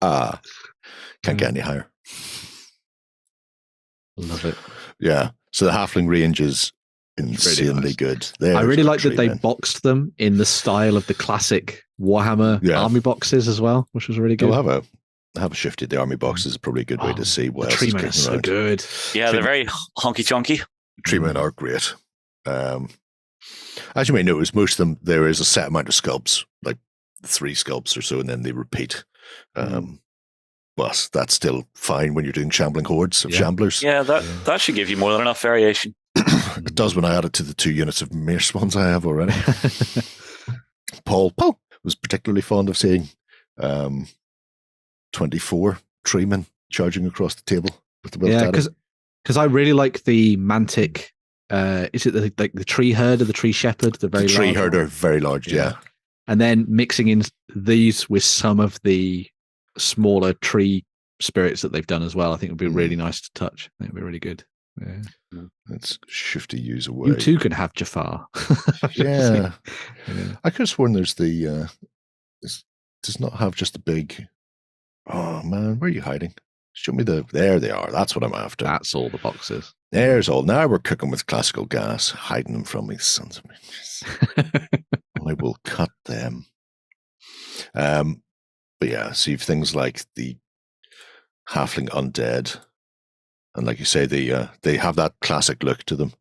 Can't get any higher. Love it. Yeah. So the halfling range is insanely really nice. Good. I really like that they boxed them in the style of the classic Warhammer army boxes as well, which was really good. I'll have a shifted. The army boxes is probably a good way to see what else is kicking so around. Good. Yeah, they're very honky chunky. Treatment are great. As you may notice, most of them there is a set amount of sculpts, like 3 sculpts or so, and then they repeat. But that's still fine when you're doing shambling hordes of shamblers. Yeah, that should give you more than enough variation. It does when I add it to the 2 units of Mace ones I have already. Paul was particularly fond of seeing 24 treemen charging across the table with the because I really like the Mantic. Is it the tree herder, the tree shepherd, the tree herder, very large, yeah. And then mixing in these with some of the smaller tree spirits that they've done as well, I think would be really nice to touch. I think it'd be really good. Yeah. Let's shift the user away. You too can have Jafar. Yeah. I could have sworn there's does not have just the big. Oh man, where are you hiding? Show me there they are. That's what I'm after. That's all the boxes. There's all. Now we're cooking with classical gas, hiding them from me, sons of bitches. I will cut them. But yeah, so you've things like the halfling undead, and like you say, they have that classic look to them.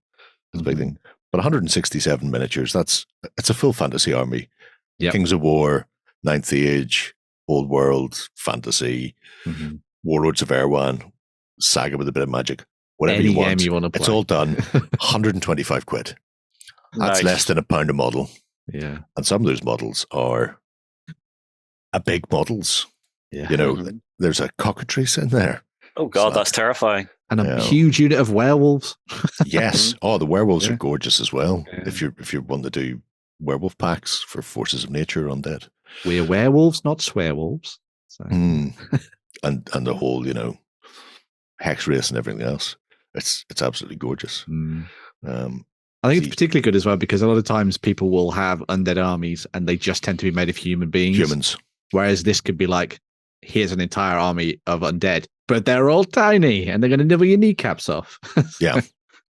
That's a big thing. But 167 miniatures. It's a full fantasy army. Yep. Kings of War, Ninth Age, Old World, Fantasy, Warlords of Erwan, Saga with a bit of magic. Whatever Any you want. game you want to play. It's all done. 125 quid. That's less than £1 a model. Yeah. And some of those models are big models. Yeah. You know, there's a cockatrice in there. Oh God, that's terrifying. And a huge unit of werewolves. Yes. Oh, the werewolves are gorgeous as well. Yeah. If you want to do werewolf packs for forces of nature undead. We're werewolves, not swearwolves. So. And the whole, hex race and everything else. It's absolutely gorgeous. I think it's particularly good as well because a lot of times people will have undead armies and they just tend to be made of human beings. Humans. Whereas this could be like, here's an entire army of undead, but they're all tiny and they're going to nibble your kneecaps off. Yeah.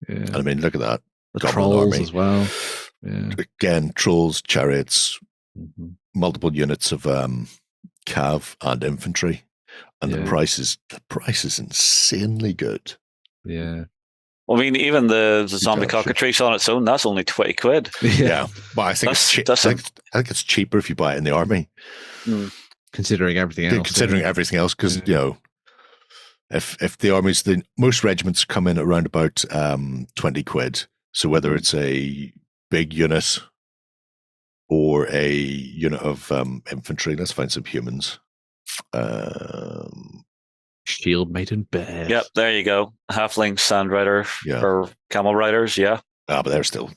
I mean, look at that. The trolls army as well. Yeah. Again, trolls, chariots, multiple units of cav and infantry. And the price is insanely good. Yeah. Well, I mean, even the zombie cockatrice on its own, that's only 20 quid. Yeah. But I think I think it's cheaper if you buy it in the army. Considering everything else. Considering everything else, because, if the armies, most regiments come in around about 20 quid. So whether it's a big unit or a unit of infantry, let's find some humans. Shield Maiden Bear. Yep, there you go. Halfling, Sand Rider, or Camel Riders, but they're still.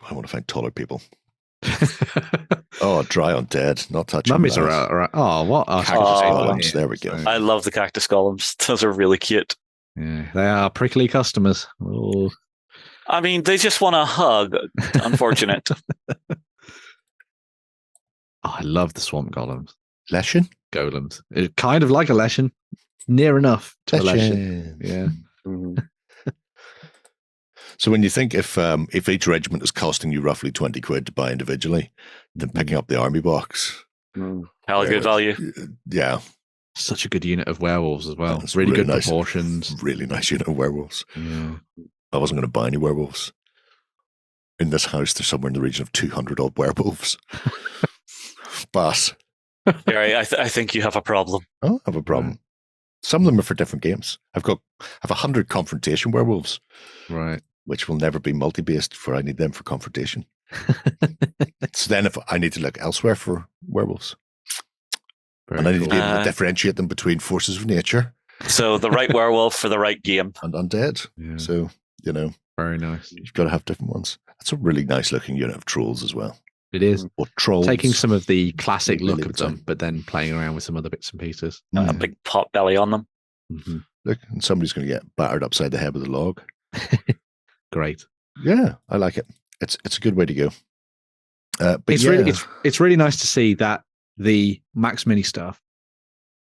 I want to find taller people. Oh, dry undead, not touching. Mummies are out. Oh, what? Cactus golems. There we go. I love the cactus golems. Those are really cute. Yeah, they are prickly customers. Oh. I mean, they just want a hug. Unfortunate. I love the swamp golems. Leshen? Golems. It's kind of like a Leshen. Near enough to a Leshen. Yeah. So when you think if each regiment is costing you roughly 20 quid to buy individually, then picking up the army box. Hell, good value. Yeah. Such a good unit of werewolves as well. It's really good nice, proportions. Really nice unit of werewolves. Yeah. I wasn't going to buy any werewolves. In this house, there's somewhere in the region of 200 odd werewolves. But Gary, I think you have a problem. I have a problem. Some of them are for different games. I have 100 confrontation werewolves. Right. Which will never be multi-based, for I need them for confrontation. So then if I need to look elsewhere for werewolves. I need to be able to differentiate them between forces of nature. So the right werewolf for the right game. And undead. Yeah. So, Very nice. You've got to have different ones. That's a really nice looking unit of trolls as well. It is. Or Trolls. Taking some of the classic look of them, but then playing around with some other bits and pieces. A big pot belly on them. Mm-hmm. Look, and somebody's going to get battered upside the head with a log. Great. Yeah, I like it. It's a good way to go. But it's really nice to see that the Max Mini stuff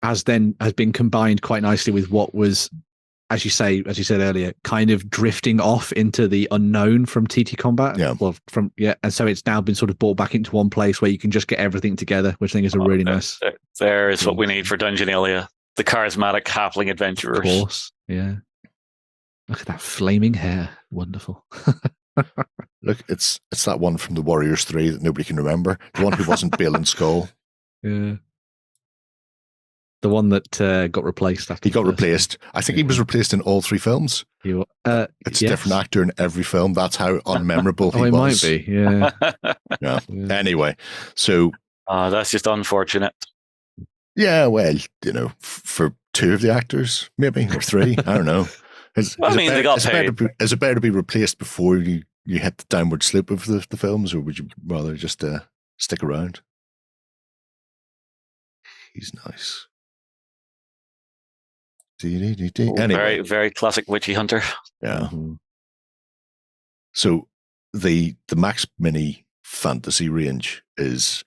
has been combined quite nicely with what was, as you said earlier, kind of drifting off into the unknown from TT Combat. Yeah. Well, and so it's now been sort of brought back into one place where you can just get everything together, which I think is a really nice. There is what we need for Dungeonalia. The charismatic halfling adventurers. Of course, yeah. Look at that flaming hair. Wonderful. Look, it's that one from the Warriors 3 that nobody can remember. The one who wasn't Balin Skull. Yeah. The one that got replaced after he got replaced. I think he was replaced in all 3 films. It's a different actor in every film. That's how unmemorable he was. Might be, yeah. Yeah. Anyway, so that's just unfortunate. Yeah, well, for 2 of the actors, maybe, or 3, I don't know. They got paid. Is it better to be replaced before you hit the downward slope of the films, or would you rather just stick around? He's nice. Anyway. Very, very classic witchy hunter. Yeah. Mm-hmm. So the Max Mini fantasy range is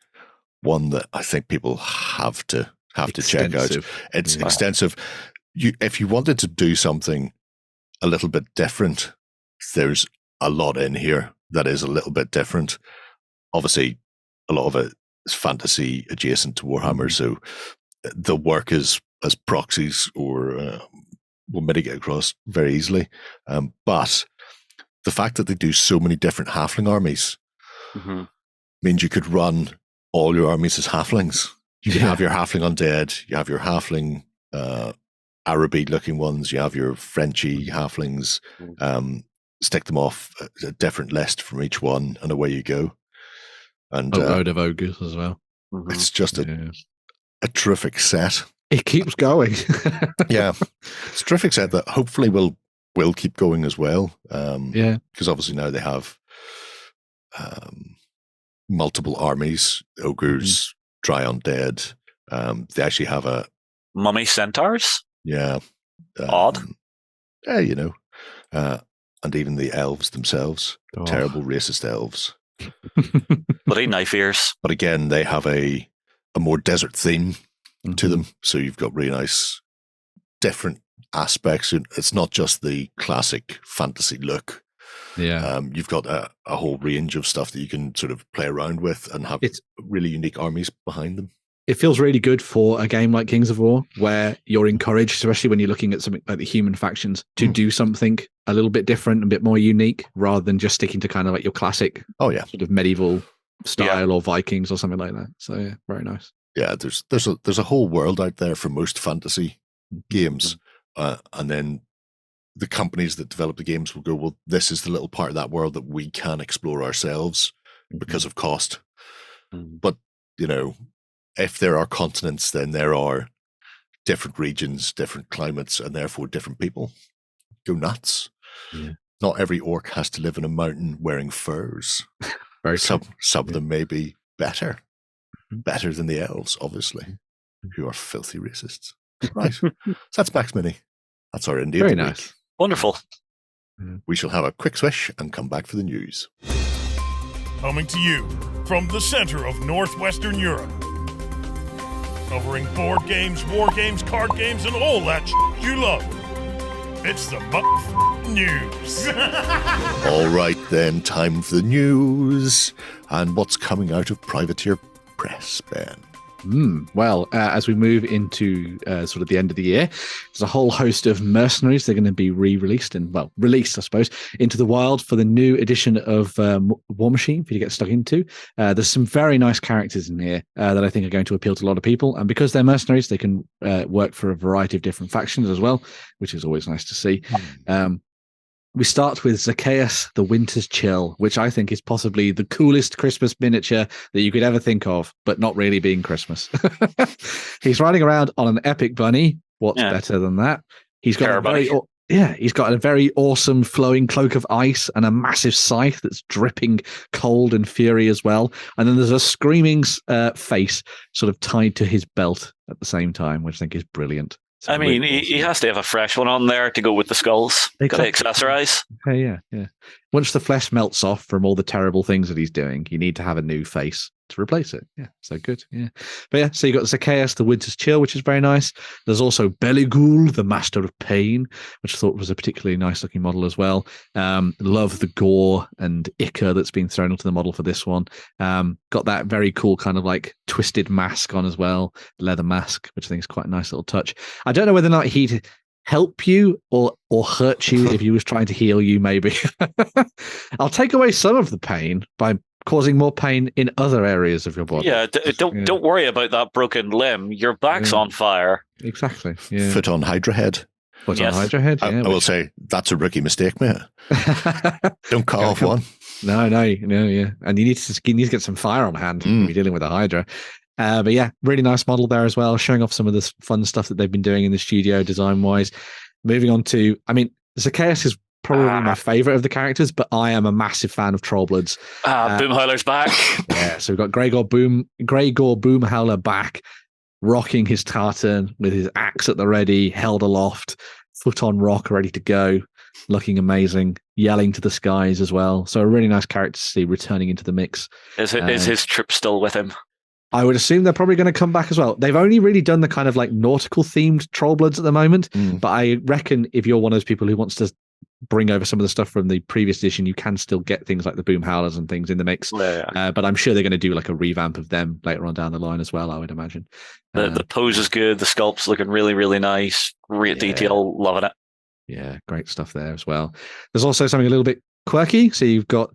one that I think people have to check out. It's extensive. If you wanted to do something a little bit different, there's a lot in here that is a little bit different. Obviously, a lot of it is fantasy adjacent to Warhammer, so the work is as proxies or will mitigate across very easily. But the fact that they do so many different halfling armies means you could run all your armies as halflings. You have your halfling undead, you have your halfling Araby looking ones, you have your Frenchy halflings, stick them off a different list from each one, and away you go. And load of ogres as well. It's just a terrific set. It keeps going. Yeah, it's a terrific set that hopefully will keep going as well. Because obviously now they have multiple armies, ogres, dry undead. They actually have a mummy centaurs. Yeah, odd. Yeah, and even the elves themselves, terrible racist elves. Bloody knife ears. But again, they have a more desert theme to them, so you've got really nice different aspects. It's not just the classic fantasy look. Yeah, you've got a whole range of stuff that you can sort of play around with and have really unique armies behind them. It feels really good for a game like Kings of War, where you're encouraged, especially when you're looking at something like the human factions, to do something a little bit different, a bit more unique, rather than just sticking to kind of like your classic sort of medieval style or Vikings or something like that. So yeah, very nice. Yeah, there's a whole world out there for most fantasy games, and then the companies that develop the games will go, well, this is the little part of that world that we can explore ourselves because of cost. But if there are continents, then there are different regions, different climates, and therefore different people. Go nuts. Yeah. Not every orc has to live in a mountain wearing furs. Some of them may be better than the elves, obviously, who are filthy racists. Right. So that's Max Mini. That's our Indie. Very nice. Week. Wonderful. We shall have a quick swish and come back for the news. Coming to you from the center of Northwestern Europe. Covering board games, war games, card games, and all that you love. It's the news. All right then, time for the news. And what's coming out of Privateer Press, Ben? Well, as we move into sort of the end of the year, there's a whole host of mercenaries. They're going to be released, I suppose, into the wild for the new edition of Warmachine for you to get stuck into. There's some very nice characters in here that I think are going to appeal to a lot of people. And because they're mercenaries, they can work for a variety of different factions as well, which is always nice to see. We start with Zacchaeus, the Winter's Chill, which I think is possibly the coolest Christmas miniature that you could ever think of, but not really being Christmas. He's riding around on an epic bunny. What's better than that? He's got he's got a very awesome flowing cloak of ice and a massive scythe that's dripping cold and fury as well. And then there's a screaming face sort of tied to his belt at the same time, which I think is brilliant. I mean, he has to have a fresh one on there to go with the skulls. Exactly. Got to accessorize. Yeah. Once the flesh melts off from all the terrible things that he's doing, you need to have a new face to replace it. Yeah, so good. Yeah. But yeah, so you got Zacchaeus, the Winter's Chill, which is very nice. There's also Belli, the Master of Pain, which I thought was a particularly nice looking model as well. Love the gore and ichor that's been thrown onto the model for this one. Got that very cool kind of like twisted mask on as well, leather mask, which I think is quite a nice little touch. I don't know whether or not he'd help you or hurt you if he was trying to heal you, maybe. I'll take away some of the pain by causing more pain in other areas of your body. Yeah, don't worry about that broken limb. Your back's on fire. Exactly. Yeah. Foot on Hydra head. Foot on Hydra head. Yeah, I will say that's a rookie mistake, mate. Don't cut off one. No, yeah. And you need to get some fire on hand when you're dealing with a Hydra. But yeah, really nice model there as well, showing off some of this fun stuff that they've been doing in the studio design-wise. Moving on to, Zacchaeus is probably my favorite of the characters, but I am a massive fan of Trollbloods. Boomhowler's back. Yeah, so we've got Gregor Boomhowler back, rocking his tartan with his axe at the ready, held aloft, foot on rock, ready to go, looking amazing, yelling to the skies as well. So a really nice character to see returning into the mix. Is his trip still with him? I would assume they're probably going to come back as well. They've only really done the kind of like nautical themed Trollbloods at the moment, but I reckon if you're one of those people who wants to bring over some of the stuff from the previous edition, you can still get things like the Boom Howlers and things in the mix. Yeah. But I'm sure they're going to do like a revamp of them later on down the line as well, I would imagine. The pose is good. The sculpt's looking really, really nice. Great detail. Loving it. Yeah, great stuff there as well. There's also something a little bit quirky. So you've got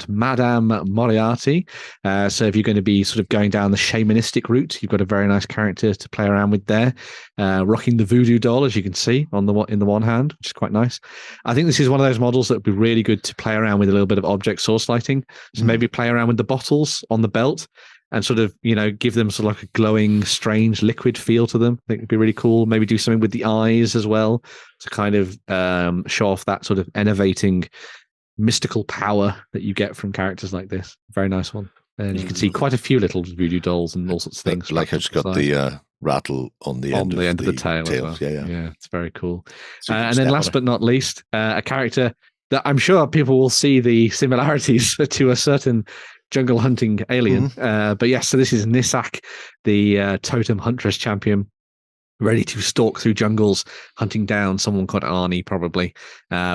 Madame Moriarty. So if you're going to be sort of going down the shamanistic route, you've got a very nice character to play around with there. Rocking the voodoo doll, as you can see in the one hand, which is quite nice. I think this is one of those models that would be really good to play around with a little bit of object source lighting. So maybe play around with the bottles on the belt and sort of, give them sort of like a glowing, strange liquid feel to them. I think it'd be really cool. Maybe do something with the eyes as well to kind of show off that sort of enervating mystical power that you get from characters like this. Very nice one. And you can see quite a few little voodoo dolls and all sorts of things. Like it's got the rattle on the end of the tail. As well. Yeah, it's very cool. And then last but not least, a character that I'm sure people will see the similarities to a certain jungle hunting alien. But yes, so this is Nissak, the totem huntress champion, ready to stalk through jungles, hunting down someone called Arnie, probably,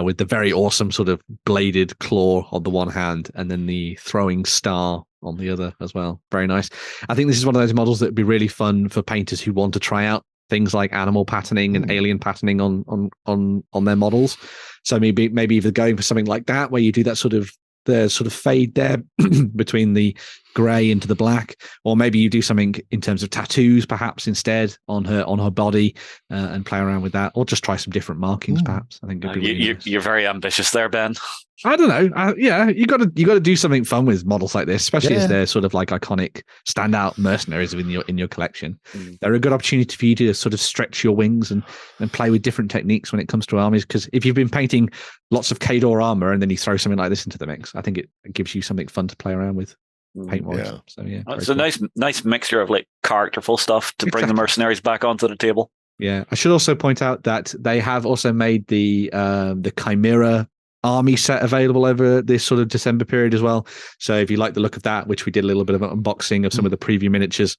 with the very awesome sort of bladed claw on the one hand and then the throwing star on the other as well. Very nice. I think this is one of those models that would be really fun for painters who want to try out things like animal patterning and alien patterning on their models. So maybe either going for something like that, where you do that sort of fade there between the grey into the black, or maybe you do something in terms of tattoos perhaps instead on her body and play around with that, or just try some different markings perhaps. I think it'd be really nice. You're very ambitious there, Ben. I don't know. You got to do something fun with models like this, especially as they're sort of like iconic standout mercenaries in your collection. They're a good opportunity for you to sort of stretch your wings and play with different techniques when it comes to armies, because if you've been painting lots of Khador armor and then you throw something like this into the mix, I think it gives you something fun to play around with paint-wise. Yeah. So yeah, it's a nice mixture of like characterful stuff to bring the mercenaries back onto the table. Yeah, I should also point out that they have also made the Chimera army set available over this sort of December period as well. So if you like the look of that, which we did a little bit of an unboxing of some of the preview miniatures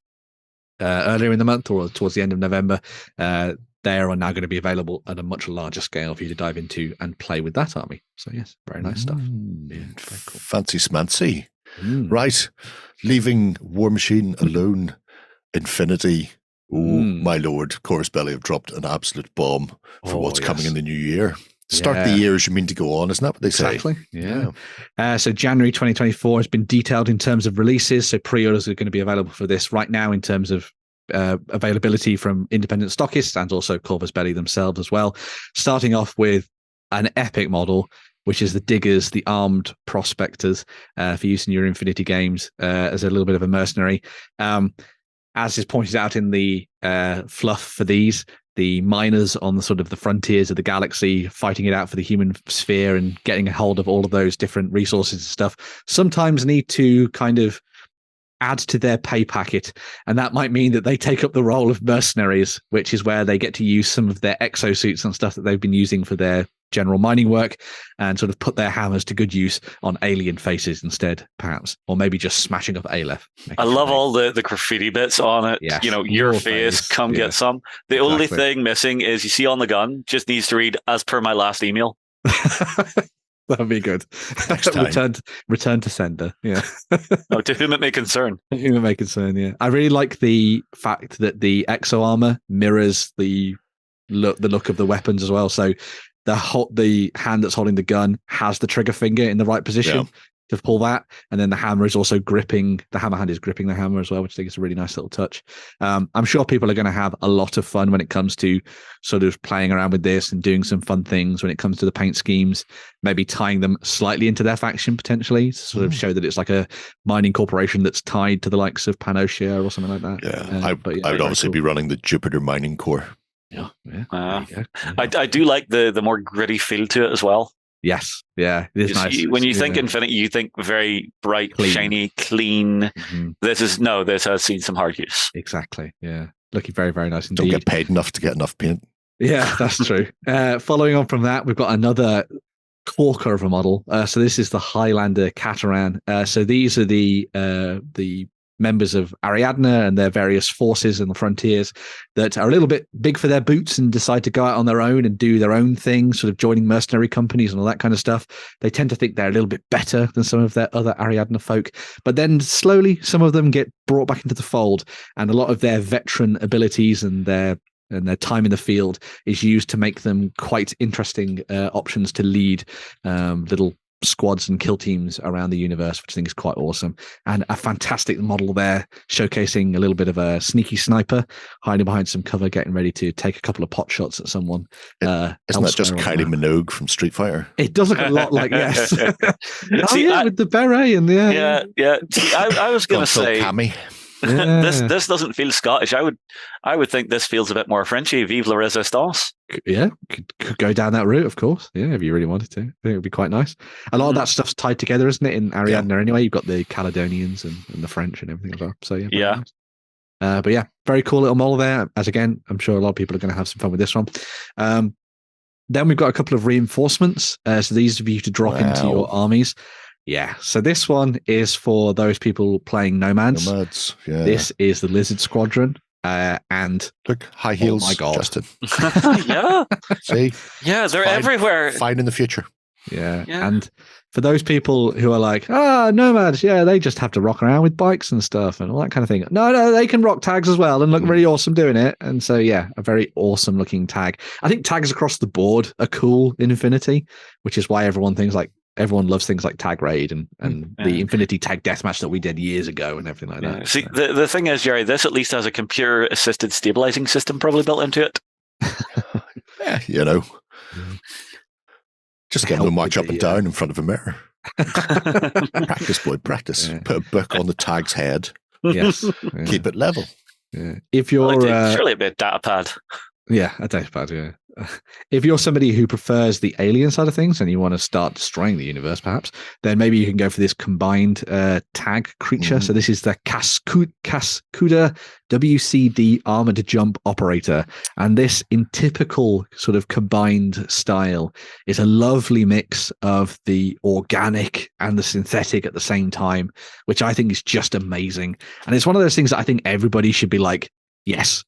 earlier in the month or towards the end of November, they are now going to be available at a much larger scale for you to dive into and play with that army. So yes, very nice stuff. Yeah, very cool. Fancy smancy. Right, leaving Warmachine alone, Infinity. My lord, Corvus Belli have dropped an absolute bomb for what's coming in the new year. Start the year as you mean to go on, isn't that what they say? Exactly, yeah. So January 2024 has been detailed in terms of releases, so pre-orders are going to be available for this right now in terms of availability from independent stockists and also Corvus Belli themselves as well. Starting off with an epic model, which is the Diggers, the armed prospectors, for use in your Infinity games as a little bit of a mercenary. As is pointed out in the fluff for these, the miners on the sort of the frontiers of the galaxy, fighting it out for the human sphere and getting a hold of all of those different resources and stuff, sometimes need to kind of add to their pay packet. And that might mean that they take up the role of mercenaries, which is where they get to use some of their exosuits and stuff that they've been using for their general mining work and sort of put their hammers to good use on alien faces instead, perhaps, or maybe just smashing up Aleph. I love all the graffiti bits on it. Yes. Your face, come get some. The only thing missing is you see on the gun, just needs to read, as per my last email. That'd be good. Return to sender. Yeah. No, to whom it may concern. To whom it may concern, yeah. I really like the fact that the exo armor mirrors the look of the weapons as well. So the hand that's holding the gun has the trigger finger in the right position to pull that, and then the hammer is also gripping. The hammer hand is gripping the hammer as well, which I think is a really nice little touch. I'm sure people are going to have a lot of fun when it comes to sort of playing around with this and doing some fun things when it comes to the paint schemes, maybe tying them slightly into their faction potentially to sort of show that it's like a mining corporation that's tied to the likes of Panotia or something like that. Yeah, I would obviously be running the Jupiter Mining Corps. Yeah. I do like the more gritty feel to it as well. Yes, yeah, it is nice. When you think Infinite, you think very bright, shiny, clean. Mm-hmm. This has seen some hard use. Exactly, yeah, looking very, very nice indeed. Don't get paid enough to get enough paint. Yeah, that's true. Following on from that, we've got another corker of a model. So this is the Highlander Cateran. So these are the members of Ariadne and their various forces in the frontiers that are a little bit big for their boots and decide to go out on their own and do their own thing, sort of joining mercenary companies and all that kind of stuff. They tend to think they're a little bit better than some of their other Ariadne folk, but then slowly some of them get brought back into the fold, and a lot of their veteran abilities and their time in the field is used to make them quite interesting options to lead little squads and kill teams around the universe, which I think is quite awesome. And a fantastic model there, showcasing a little bit of a sneaky sniper hiding behind some cover, getting ready to take a couple of pot shots at someone. Isn't that just Kylie Minogue from Street Fighter? It does look a lot like, yes. See, with the beret and yeah. See, I was going to say, yeah. This doesn't feel Scottish. I would think this feels a bit more Frenchy. Vive la Resistance. Yeah, could go down that route, of course. Yeah, if you really wanted to, I think it would be quite nice. A lot of that stuff's tied together, isn't it? In Ariadne, anyway, you've got the Caledonians and the French and everything as well. So yeah, nice. But yeah, very cool little model there. As again, I'm sure a lot of people are going to have some fun with this one. Then we've got a couple of reinforcements. So these are for you to drop into your armies. Yeah, so this one is for those people playing Nomads. Yeah. This is the Lizard Squadron. And look, high heels. Oh my God, Justin. Yeah. See? Yeah, they're everywhere. Fine in the future. Yeah. And for those people who are like, Nomads, they just have to rock around with bikes and stuff and all that kind of thing. No, they can rock tags as well and look really awesome doing it. And so, yeah, a very awesome looking tag. I think tags across the board are cool in Infinity, which is why everyone loves things like Tag Raid and the Infinity Tag Deathmatch that we did years ago and everything like that. See, the thing is, Jerry, this at least has a computer-assisted stabilizing system probably built into it. Yeah, just get them to march up and down in front of a mirror. Practice, boy, practice. Yeah. Put a book on the tag's head. Yes. Keep it level. Yeah. If you're surely a bit data pad. Yeah, a data pad, yeah. If you're somebody who prefers the alien side of things and you want to start destroying the universe, perhaps, then maybe you can go for this combined tag creature. So this is the Cascuda WCD Armored Jump Operator. And this, in typical sort of combined style, is a lovely mix of the organic and the synthetic at the same time, which I think is just amazing. And it's one of those things that I think everybody should be like, yes,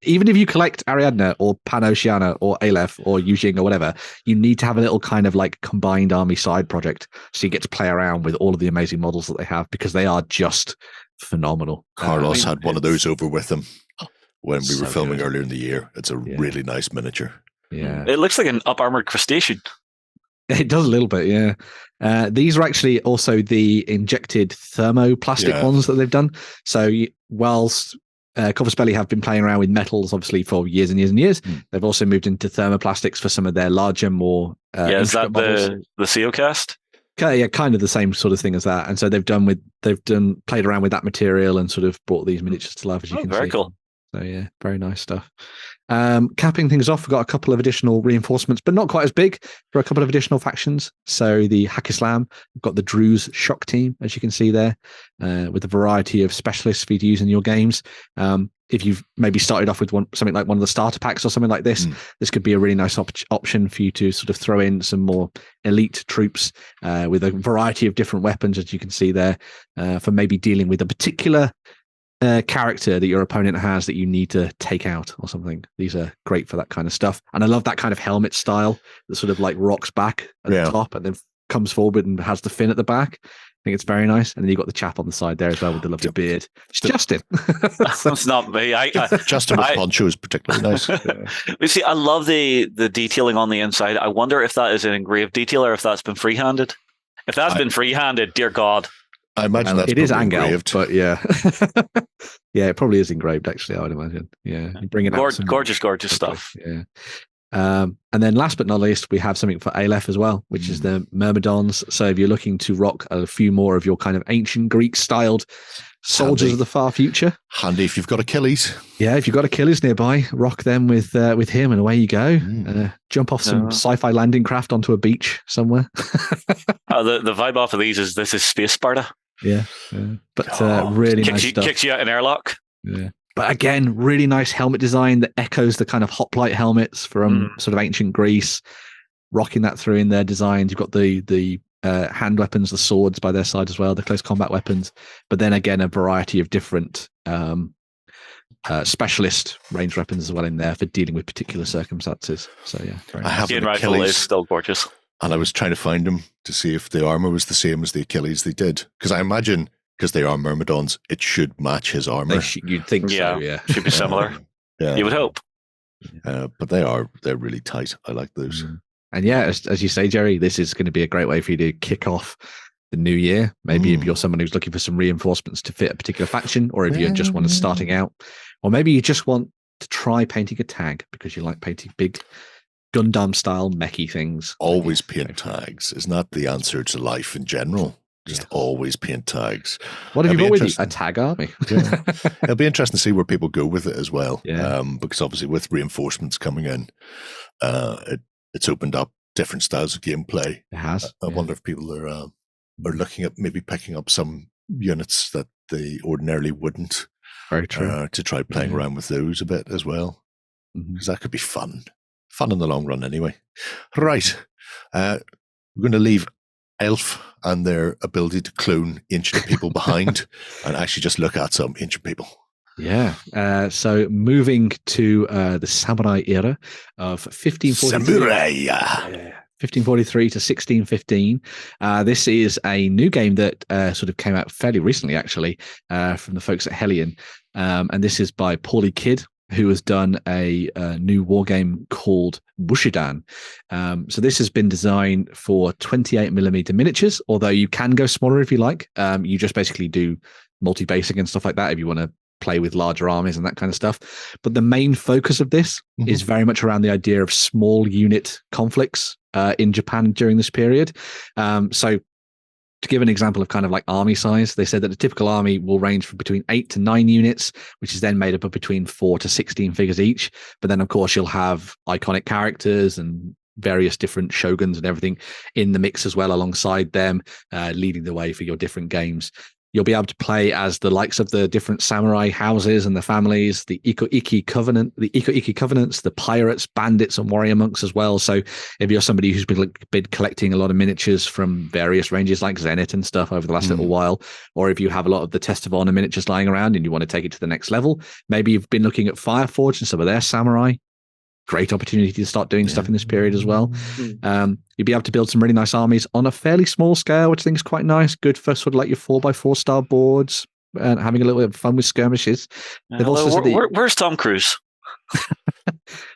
even if you collect Ariadne or Panoceana or Aleph or Yujing or whatever, you need to have a little kind of like combined army side project so you get to play around with all of the amazing models that they have because they are just phenomenal. Carlos had one of those over with him when we were filming earlier in the year. It's a really nice miniature. Yeah, it looks like an up-armored crustacean. It does a little bit, yeah. These are actually also the injected thermoplastic ones that they've done. So whilst Corvus Belli have been playing around with metals, obviously, for years and years and years. They've also moved into thermoplastics for some of their larger, more is that the Ceocast? Yeah, kind of the same sort of thing as that. And so they've played around with that material and sort of brought these miniatures to life, as you can see. Very cool. So yeah, very nice stuff. Capping things off, we've got a couple of additional reinforcements, but not quite as big, for a couple of additional factions. So the Hackislam, we've got the Druze Shock Team, as you can see there, with a variety of specialists for you to use in your games. If you've maybe started off with something like one of the starter packs or something like this, this could be a really nice option for you to sort of throw in some more elite troops with a variety of different weapons, as you can see there, for maybe dealing with a particular character that your opponent has that you need to take out or something. These are great for that kind of stuff. And I love that kind of helmet style that sort of like rocks back at the top and then comes forward and has the fin at the back. I think it's very nice. And then you've got the chap on the side there as well with the lovely beard. It's Justin. That's not me. Justin with poncho is particularly nice. You see, I love the detailing on the inside. I wonder if that is an engraved detail or if that's been freehanded. If that's been freehanded, dear God. I imagine that it is engraved, but yeah. Yeah, it probably is engraved, actually, I would imagine. Yeah. You bring it out gorgeous stuff. Yeah. And then last but not least, we have something for Aleph as well, which is the Myrmidons. So if you're looking to rock a few more of your kind of ancient Greek styled soldiers of the far future. Handy if you've got Achilles. Yeah, if you've got Achilles nearby, rock them with him and away you go. Jump off some sci-fi landing craft onto a beach somewhere. The vibe off of these is this is Space Sparta. Yeah. But really nice stuff. Kicks you out an airlock. Yeah. But again, really nice helmet design that echoes the kind of hoplite helmets from sort of ancient Greece, rocking that through in their designs. You've got the hand weapons, the swords by their side as well, the close combat weapons. But then again, a variety of different specialist range weapons as well in there for dealing with particular circumstances. So yeah, I have an rifle is still gorgeous. And I was trying to find them to see if the armor was the same as the Achilles they did. Because I imagine, because they are Myrmidons, it should match his armor. You'd think so, yeah. Should be similar. Yeah. You would hope. But they're really tight. I like those. And yeah, as you say, Jerry, this is going to be a great way for you to kick off the new year. Maybe if you're someone who's looking for some reinforcements to fit a particular faction, or if you're just starting out, or maybe you just want to try painting a tag because you like painting big Gundam style mechy things. Always paint tags. Isn't that the answer to life in general? Just always paint tags. What have you got with you? A tag army? Yeah. It'll be interesting to see where people go with it as well. Yeah. Because obviously with reinforcements coming in, it's opened up different styles of gameplay. It has. I wonder if people are looking at maybe picking up some units that they ordinarily wouldn't. Very true. To try playing around with those a bit as well. Because that could be fun. Fun in the long run anyway. Right. We're going to leave Elf and their ability to clone ancient people behind and actually just look at some ancient people. Yeah. So moving to the samurai era of 1543 to 1615. This is a new game that sort of came out fairly recently, actually, from the folks at Hellion. And this is by Paulie Kidd, who has done a new war game called Bushidan. So this has been designed for 28mm miniatures, although you can go smaller if you like. You just basically do multi-basing and stuff like that if you want to play with larger armies and that kind of stuff. But the main focus of this is very much around the idea of small unit conflicts in Japan during this period. So to give an example of kind of like army size, they said that a typical army will range from between 8 to 9 units, which is then made up of between 4 to 16 figures each. But then, of course, you'll have iconic characters and various different shoguns and everything in the mix as well alongside them, leading the way for your different games. You'll be able to play as the likes of the different samurai houses and the families, the Iko-Iki covenants, the pirates, bandits, and warrior monks as well. So if you're somebody who's been collecting a lot of miniatures from various ranges like Zenith and stuff over the last little while, or if you have a lot of the Test of Honor miniatures lying around and you want to take it to the next level, maybe you've been looking at Fireforge and some of their samurai. Great opportunity to start doing stuff in this period as well. You'll be able to build some really nice armies on a fairly small scale, which I think is quite nice. Good for sort of like your 4x4 style boards and having a little bit of fun with skirmishes. They've also said where's Tom Cruise?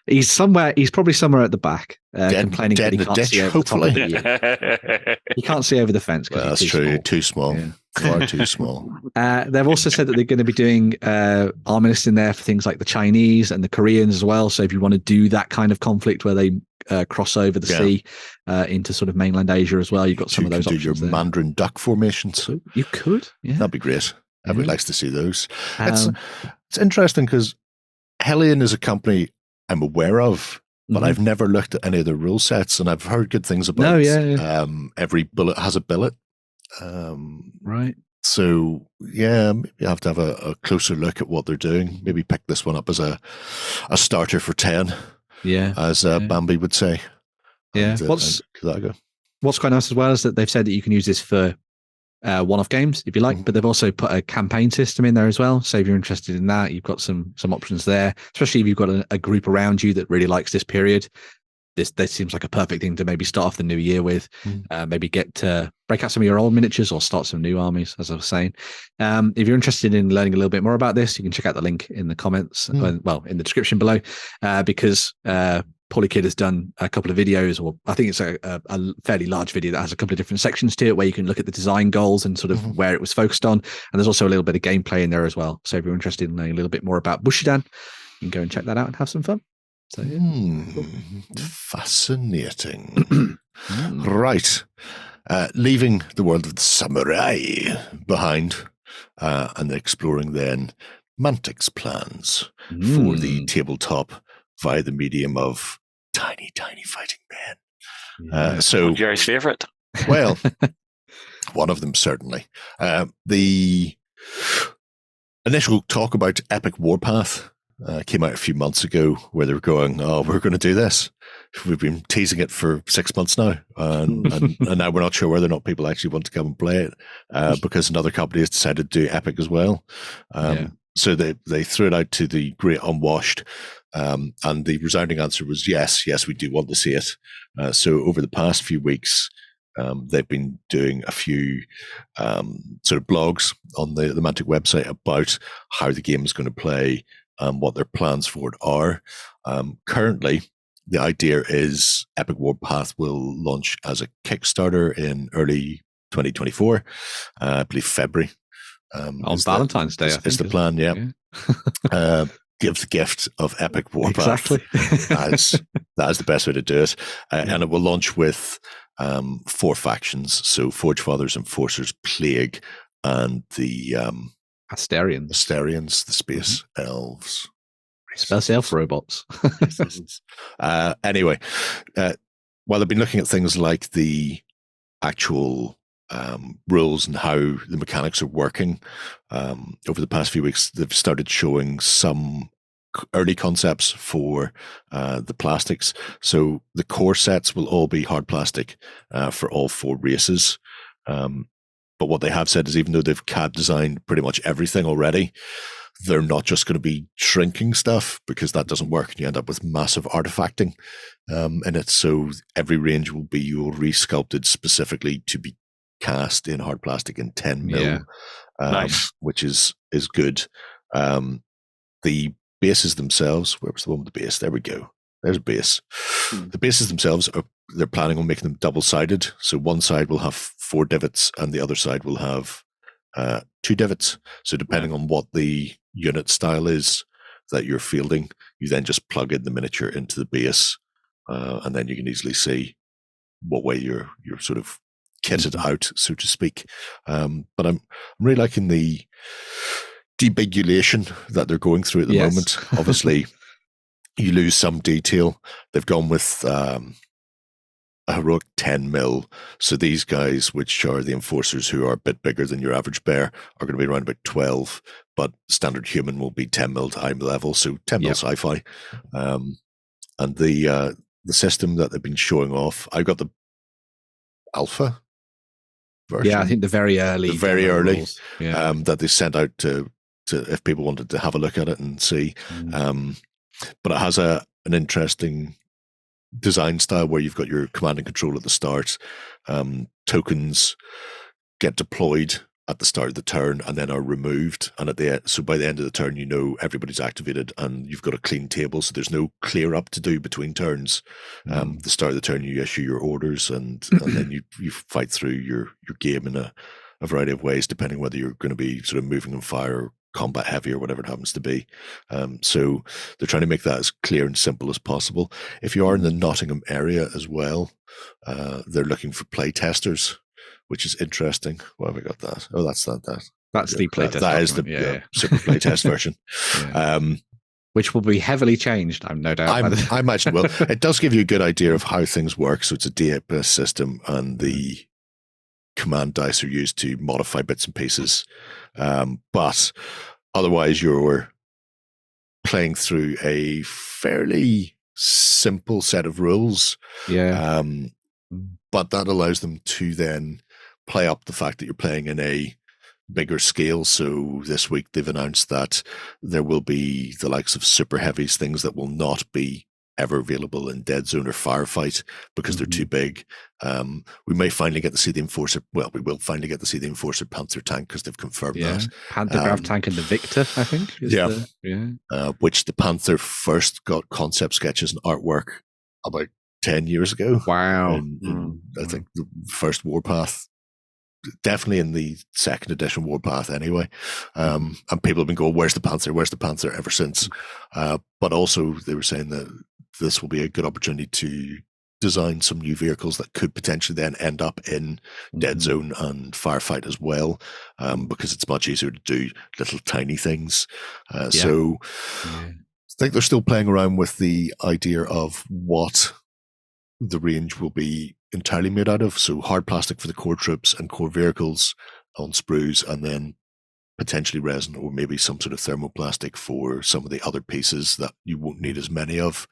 He's probably somewhere at the back, complaining that he can't see over the top of the, he can't see over the fence. Well, that's true. Too small. Yeah. Far too small. They've also said that they're going to be doing arminists in there for things like the Chinese and the Koreans as well. So if you want to do that kind of conflict where they cross over the sea into sort of mainland Asia as well, you've got some of those options. You could do your Mandarin duck formations. You could. Yeah. That'd be great. Everybody likes to see those. It's interesting because Hellion is a company I'm aware of, but I've never looked at any of the rule sets, and I've heard good things about. Every bullet has a billet. Right. So yeah, maybe you have to have a closer look at what they're doing. Maybe pick this one up as a starter for 10. Yeah, as Bambi would say. Yeah. And, what's quite nice as well is that they've said that you can use this for one-off games if you like, but they've also put a campaign system in there as well. So if you're interested in that, you've got some options there, especially if you've got a group around you that really likes this period. This seems like a perfect thing to maybe start off the new year with. Maybe get to break out some of your old miniatures or start some new armies, as I was saying. If you're interested in learning a little bit more about this, you can check out the link in the comments, in the description below, because Paulie Kidd has done a couple of videos, or I think it's a fairly large video that has a couple of different sections to it where you can look at the design goals and sort of where it was focused on. And there's also a little bit of gameplay in there as well. So if you're interested in knowing a little bit more about Bushidan, you can go and check that out and have some fun. So, fascinating. Right. Leaving the world of the samurai behind and exploring then Mantic's plans for the tabletop via the medium of tiny fighting men. So Jerry's favorite. Well, one of them certainly. The initial talk about Epic Warpath came out a few months ago, where they were going, we're going to do this. We've been teasing it for 6 months now, and now we're not sure whether or not people actually want to come and play it, because another company has decided to do Epic as well. So they threw it out to the great unwashed, and the resounding answer was yes, we do want to see it. So over the past few weeks, they've been doing a few sort of blogs on the Mantic website about how the game is going to play and what their plans for it are. Currently, the idea is Epic Warpath will launch as a Kickstarter in early 2024, I believe February. On Valentine's Day, I think. Is the plan, yeah. Give the gift of Epic Warpath. Exactly. That's the best way to do it. And it will launch with 4 factions. So Forge Fathers, Enforcers, Plague, and the Asterians, the Space Elves. Space Elf robots. Anyway, while they've been looking at things like the actual rules and how the mechanics are working, over the past few weeks, they've started showing some early concepts for the plastics. So the core sets will all be hard plastic for all 4 races. But what they have said is, even though they've CAD designed pretty much everything already, they're not just going to be shrinking stuff, because that doesn't work and you end up with massive artifacting in it. So every range will be resculpted specifically to be cast in hard plastic in 10 mil, nice. Which is good. The bases themselves, where was the one with the base? There we go. There's a base. The bases themselves they're planning on making them double-sided. So one side will have 4 divots and the other side will have 2 divots. So depending on what the unit style is that you're fielding, you then just plug in the miniature into the base, and then you can easily see what way you're sort of kitted out, so to speak. But I'm really liking the debigulation that they're going through at the moment. Obviously, you lose some detail. They've gone with a heroic 10 mil. So these guys, which are the Enforcers, who are a bit bigger than your average bear, are going to be around about 12, but standard human will be 10 mil to eye level, so 10 mil sci-fi. And the system that they've been showing off, I got the alpha version. Yeah, I think the very early that they sent out to if people wanted to have a look at it and see. But it has an interesting design style where you've got your command and control at the start. Tokens get deployed at the start of the turn and then are removed. And at the end, so by the end of the turn, you know everybody's activated and you've got a clean table. So there's no clear up to do between turns. The start of the turn, you issue your orders and then you fight through your game in a variety of ways, depending whether you're going to be sort of moving on fire or combat heavy or whatever it happens to be. So they're trying to make that as clear and simple as possible. If you are in the Nottingham area as well, they're looking for play testers, which is interesting. Why have I got that? Oh, that's that. That's the playtest. That is the super playtest version. which will be heavily changed, I'm no doubt. I imagine will. It does give you a good idea of how things work. So it's a D8-based system, and the command dice are used to modify bits and pieces. But otherwise, you're playing through a fairly simple set of rules. Yeah. But that allows them to then play up the fact that you're playing in a bigger scale. So this week they've announced that there will be the likes of super heavies, things that will not be ever available in Dead Zone or Firefight because they're too big. We may finally get to see the Enforcer. Well, we will finally get to see the Enforcer Panther tank because they've confirmed that. Panther Grav tank and the Victor, I think. Which the Panther first got concept sketches and artwork about 10 years ago. Wow. I think the first Warpath, definitely in the second edition Warpath anyway. And people have been going, where's the Panther? Where's the Panther ever since? But also they were saying that this will be a good opportunity to design some new vehicles that could potentially then end up in Dead Zone and Firefight as well, because it's much easier to do little tiny things. So I think they're still playing around with the idea of what the range will be entirely made out of. So hard plastic for the core troops and core vehicles on sprues, and then potentially resin or maybe some sort of thermoplastic for some of the other pieces that you won't need as many of,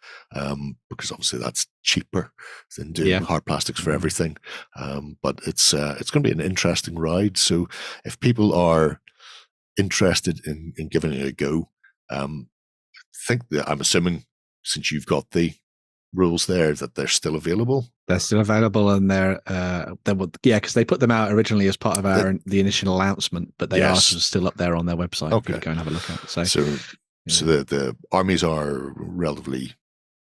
because obviously that's cheaper than doing hard plastics for everything. But it's going to be an interesting ride. So if people are interested in giving it a go, I'm assuming since you've got the rules there that they're still available. They're still available, and they're because they put them out originally as part of the initial announcement, but they are still up there on their website. Okay, go and have a look at it. So the armies are relatively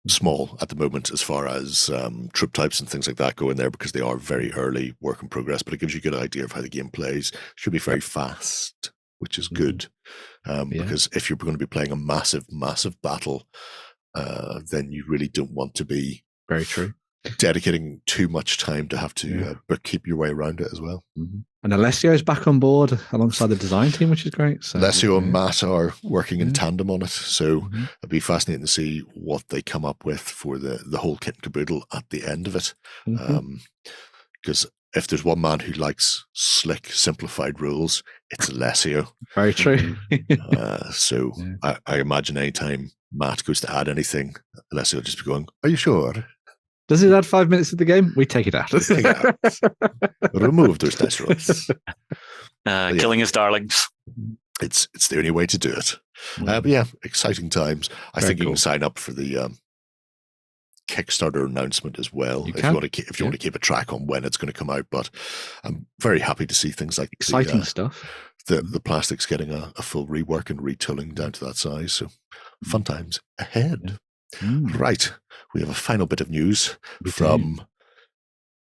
small at the moment as far as troop types and things like that go in there, because they are very early work in progress. But it gives you a good idea of how the game plays. Should be very fast, which is good, because if you're going to be playing a massive battle, then you really don't want to be very true dedicating too much time to have to keep your way around it as well. And Alessio is back on board alongside the design team, which is great. So, Alessio and Matt are working in tandem on it, so it'll be fascinating to see what they come up with for the whole kit and caboodle at the end of it. Because if there's one man who likes slick, simplified rules, it's Alessio. Very true. So I imagine anytime Matt goes to add anything, Alessio will just be going, "Are you sure? Does it add 5 minutes to the game? We take it out. Remove those dice rolls." Killing his darlings. It's the only way to do it. But exciting times. I think you can sign up for the Kickstarter announcement as well if you want to keep a track on when it's going to come out. But I'm very happy to see things like exciting stuff. The plastics getting a full rework and retooling down to that size. So fun times ahead. Right. We have a final bit of news from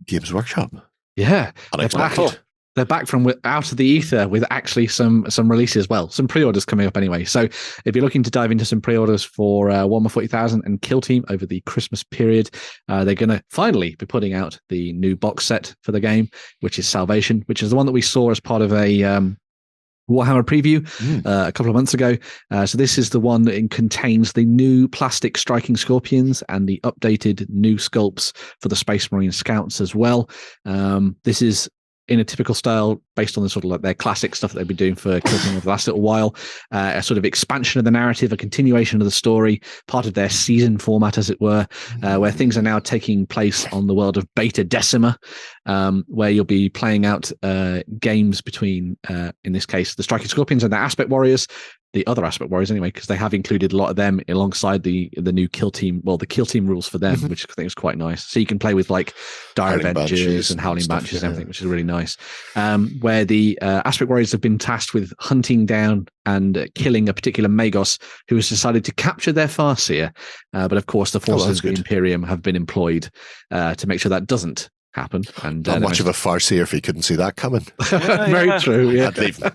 Games Workshop. Yeah. Unexpected. They're back from out of the ether with actually some releases. Well, some pre-orders coming up anyway. So if you're looking to dive into some pre-orders for Warhammer 40,000 and Kill Team over the Christmas period, they're going to finally be putting out the new box set for the game, which is Salvation, which is the one that we saw as part of a Warhammer preview a couple of months ago. So this is the one that contains the new plastic striking scorpions and the updated new sculpts for the Space Marine Scouts as well. This is in a typical style based on the sort of like their classic stuff that they've been doing for Kill Team over the last little while, a sort of expansion of the narrative, a continuation of the story, part of their season format, as it were, where things are now taking place on the world of Beta Decima, where you'll be playing out games between, in this case, the Striking Scorpions and their Aspect Warriors, the other Aspect Warriors anyway, because they have included a lot of them alongside the new Kill Team, well, the Kill Team rules for them, which I think is quite nice. So you can play with like Dire Avengers and Howling Banshees and everything, which is really nice. Where the Aspect Warriors have been tasked with hunting down and killing a particular Magos who has decided to capture their Farseer. But of course, the forces of the Imperium have been employed to make sure that doesn't happen. And not much of a Farseer if he couldn't see that coming. Very true. Yeah,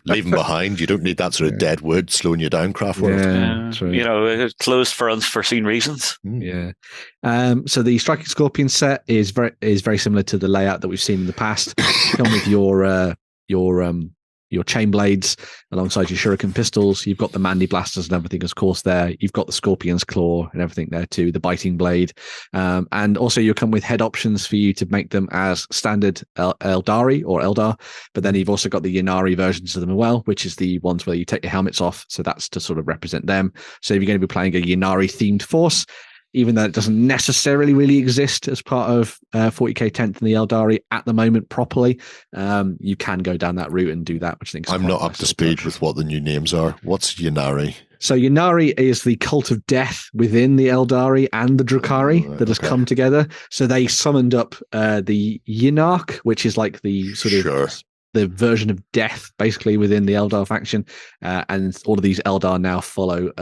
leave him behind. You don't need that sort of dead wood slowing you down, Craftworld. True. You know, it's closed for unforeseen reasons. Yeah. So the Striking Scorpion set is very similar to the layout that we've seen in the past. Come with your your chain blades alongside your shuriken pistols. You've got the Mandy blasters and everything, of course, there. You've got the Scorpion's Claw and everything there too, the biting blade. And also you'll come with head options for you to make them as standard Eldari or Eldar. But then you've also got the Ynnari versions of them as well, which is the ones where you take your helmets off. So that's to sort of represent them. So if you're going to be playing a Ynnari themed force, even though it doesn't necessarily really exist as part of 40k 10th and the Eldari at the moment properly, you can go down that route and do that, which I think is I'm not up to speed with what the new names are. What's Ynnari? So Ynnari is the cult of death within the Eldari and the Drukhari that has come together. So they summoned up the Ynnark, which is like the sort of the version of death basically within the Eldar faction. And all of these Eldar now follow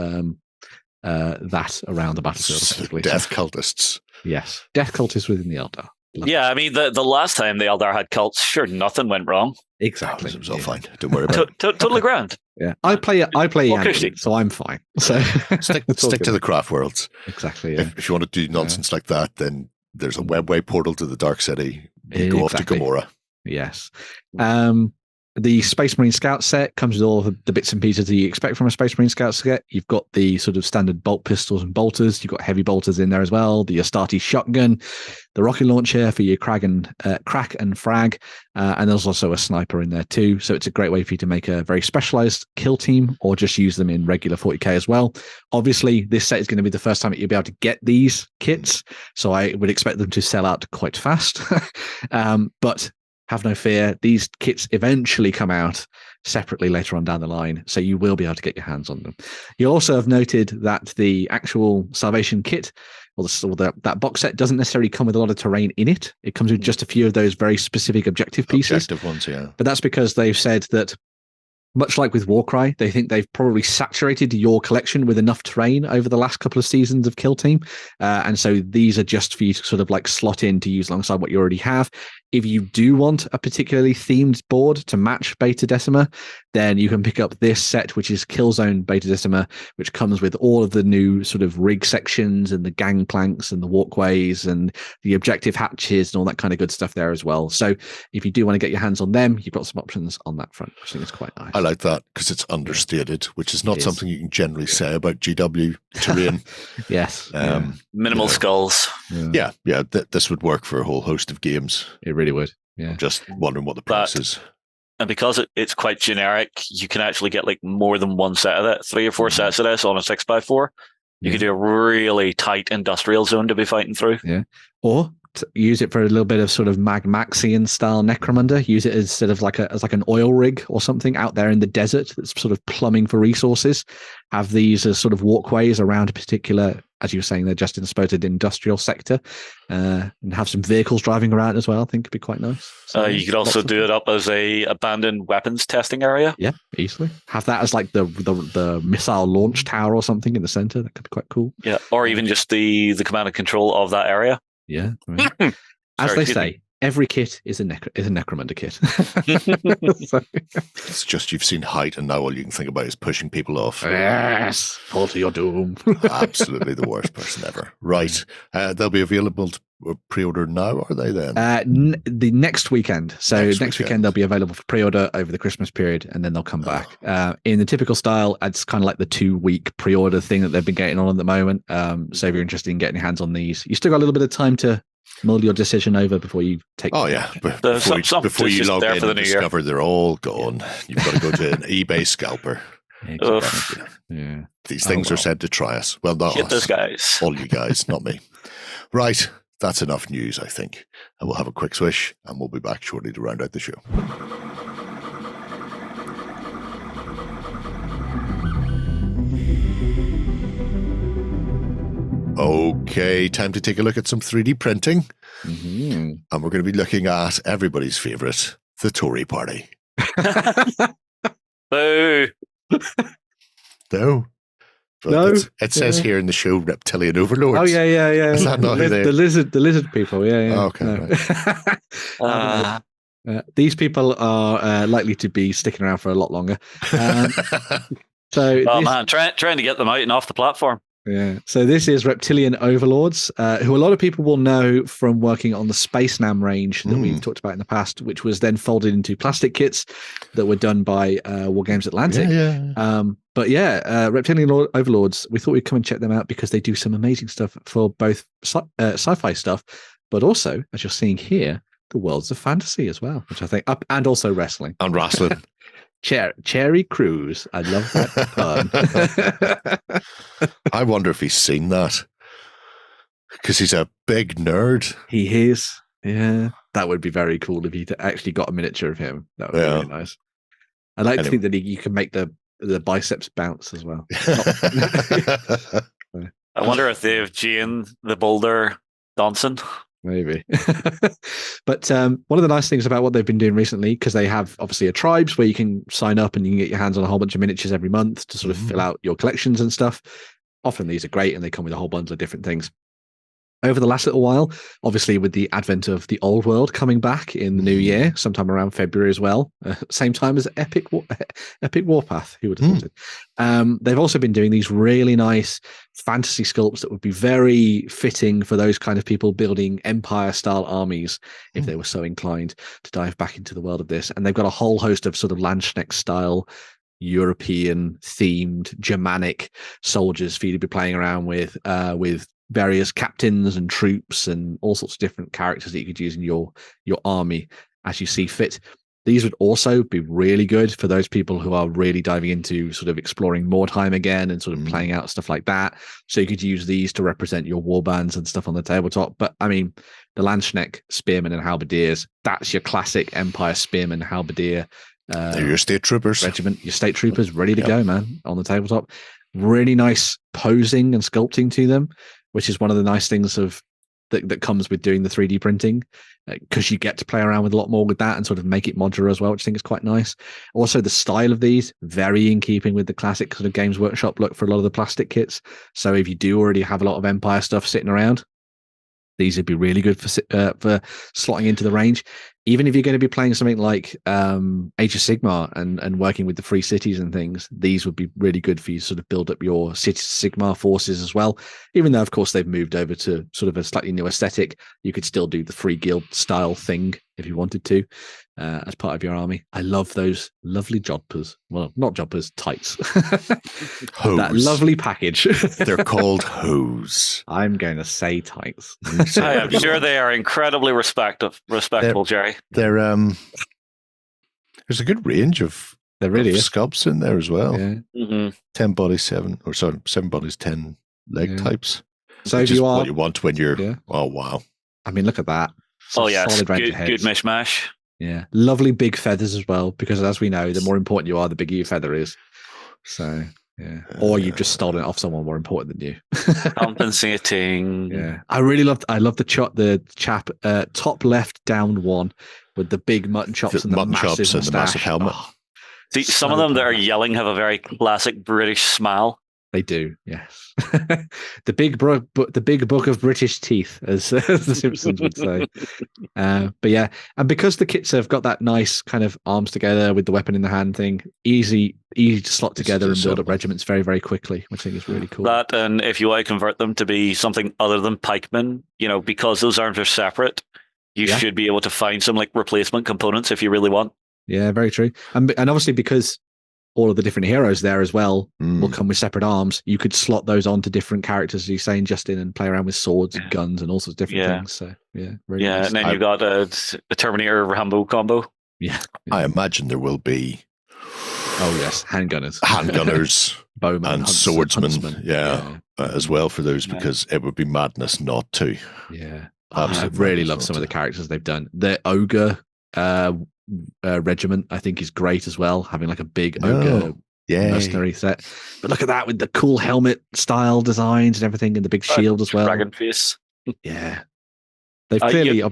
that around the battlefield. Death cultists. Yes. Death cultists within the Eldar. Yeah, I mean, the last time the Eldar had cults, sure, nothing went wrong. Exactly. It was all fine. Don't worry about it. Totally grand. Yeah. I play Yankee, so I'm fine. So stick to the craft worlds. Exactly. Yeah. If you want to do nonsense like that, then there's a webway portal to the Dark City. You go off to Gamora. Yes. The Space Marine Scout set comes with all of the bits and pieces that you expect from a Space Marine Scout set. You've got the sort of standard bolt pistols and bolters. You've got heavy bolters in there as well. The Astarte shotgun, the rocket launcher for your crack and frag. And there's also a sniper in there too. So it's a great way for you to make a very specialized kill team or just use them in regular 40k as well. Obviously, this set is going to be the first time that you'll be able to get these kits. So I would expect them to sell out quite fast. But have no fear, these kits eventually come out separately later on down the line, so you will be able to get your hands on them. You also have noted that the actual Salvation kit, or that box set, doesn't necessarily come with a lot of terrain in it. It comes with just a few of those very specific objective pieces. Objective ones, yeah. But that's because they've said that, much like with Warcry, they think they've probably saturated your collection with enough terrain over the last couple of seasons of Kill Team. And so these are just for you to sort of like slot in to use alongside what you already have. If you do want a particularly themed board to match Beta Decima, then you can pick up this set, which is Killzone Beta Decima, which comes with all of the new sort of rig sections and the gangplanks and the walkways and the objective hatches and all that kind of good stuff there as well. So if you do want to get your hands on them, you've got some options on that front, which I think is quite nice. I like that because it's understated, which is not something you can generally say about GW terrain. Yes. Minimal skulls. Yeah. This would work for a whole host of games. It really would. Yeah. I'm just wondering what the price is. And because it's quite generic, you can actually get like more than one set of it, 3 or 4 sets of this on a 6x4. You could do a really tight industrial zone to be fighting through. Yeah. Or use it for a little bit of sort of Maxian style Necromunda. Use it instead of as an oil rig or something out there in the desert that's sort of plumbing for resources. Have these as sort of walkways around a particular, as you were saying, they're just exposed industrial sector, and have some vehicles driving around as well. I think it'd be quite nice. So, you could also do it up as a abandoned weapons testing area. Yeah, easily. Have that as like the missile launch tower or something in the center. That could be quite cool. Yeah, or even just the command and control of that area. Yeah. Right. As they say, every kit is a Necromunda kit. So, it's just you've seen height, and now all you can think about is pushing people off. Yes, fall to your doom. Absolutely the worst person ever. Right. They'll be available to pre-order now, are they then? The next weekend. So next weekend they'll be available for pre-order over the Christmas period, and then they'll come back. In the typical style, it's kind of like the 2-week pre-order thing that they've been getting on at the moment. So if you're interested in getting your hands on these, you still got a little bit of time to mull your decision over before you take. Oh yeah, before you log in and discover they're all gone, you've got to go to an eBay scalper. Exactly. Yeah. These things are said to try us. Well, not Hit us. those guys. All you guys, not me. Right. That's enough news, I think. And we'll have a quick swish, and we'll be back shortly to round out the show. Okay, time to take a look at some 3D printing. Mm-hmm. And we're going to be looking at everybody's favourite, the Tory party. Boo! No. But no, it says here in the show Reptilian Overlords. Oh yeah. Is that not the lizard people? Yeah. Oh, okay. No. Right. These people are likely to be sticking around for a lot longer. Man, trying to get them out and off the platform. Yeah. So this is Reptilian Overlords, who a lot of people will know from working on the Space Nam range that we've talked about in the past, which was then folded into plastic kits that were done by Wargames Atlantic. But yeah, Reptilian Overlords, we thought we'd come and check them out because they do some amazing stuff for both sci-fi stuff, but also, as you're seeing here, the worlds of fantasy as well, which I think, and also wrestling. And wrestling. Cherry Cruise. I love that pun. I wonder if he's seen that. Because he's a big nerd. He is. Yeah. That would be very cool if he actually got a miniature of him. That would be really nice. I'd like to think that you can make the biceps bounce as well. I wonder if they've Jane the Boulder Donson. Maybe. But one of the nice things about what they've been doing recently, because they have obviously a tribes where you can sign up and you can get your hands on a whole bunch of miniatures every month to sort of fill out your collections and stuff. Often these are great and they come with a whole bundle of different things. Over the last little while, obviously with the advent of the old world coming back in the new year, sometime around February as well, same time as Epic Warpath, who would have thought it. They've also been doing these really nice fantasy sculpts that would be very fitting for those kind of people building Empire-style armies, if they were so inclined to dive back into the world of this. And they've got a whole host of sort of Landsknecht-style, European-themed, Germanic soldiers for you to be playing around with various captains and troops and all sorts of different characters that you could use in your army as you see fit. These would also be really good for those people who are really diving into sort of exploring Mordheim again and sort of playing out stuff like that. So you could use these to represent your war bands and stuff on the tabletop. But I mean, the Landsknecht spearmen and halberdiers, that's your classic Empire spearman halberdier. They're your state troopers. Regiment, your state troopers ready to go, man, on the tabletop. Really nice posing and sculpting to them, which is one of the nice things that comes with doing the 3D printing, because you get to play around with a lot more with that and sort of make it modular as well, which I think is quite nice. Also, the style of these, very in keeping with the classic sort of Games Workshop look for a lot of the plastic kits. So if you do already have a lot of Empire stuff sitting around, these would be really good for slotting into the range. Even if you're going to be playing something like Age of Sigmar and working with the free cities and things, these would be really good for you to sort of build up your City Sigmar forces as well. Even though, of course, they've moved over to sort of a slightly new aesthetic, you could still do the free guild style thing if you wanted to as part of your army. I love those lovely jodhpurs. Well, not jodhpurs, tights. That lovely package. They're called hose. I'm going to say tights. I am sure they are incredibly respectable, Jerry. They're there's a good range of sculpts in there as well. Yeah. 10 bodies, 7 bodies, 10 leg types. So if you are what you want when you're oh wow. I mean, look at that. Yes, good mishmash. Yeah, lovely big feathers as well, because as we know, the more important you are, the bigger your feather is. So yeah, or you've just stolen it off someone more important than you. Compensating. Yeah, I love the chap top left down one with the big mutton chops and the massive helmet. Oh, see, some of them that are yelling have a very classic British smile. They do, yes. The big book of British teeth, as the Simpsons would say. But yeah, and because the kits have got that nice kind of arms together with the weapon in the hand thing, easy to slot together and build up regiments very, very quickly, which I think is really cool. That, and if you want to convert them to be something other than pikemen, because those arms are separate, you should be able to find some like replacement components if you really want. Yeah, very true. And obviously because all of the different heroes there as well will come with separate arms, you could slot those onto different characters, as you're saying, Justin, and play around with swords and guns and all sorts of different things. So really nice. And then you've got a Terminator Rambo combo. Yeah. I imagine there will be handgunners bowmen and swordsmen as well for those, because it would be madness not to. I really love some of the characters they've done. The ogre regiment, I think, is great as well, having like a big ogre mercenary set. But look at that with the cool helmet style designs and everything, and the big shield as well. Dragon face. Yeah, they've clearly.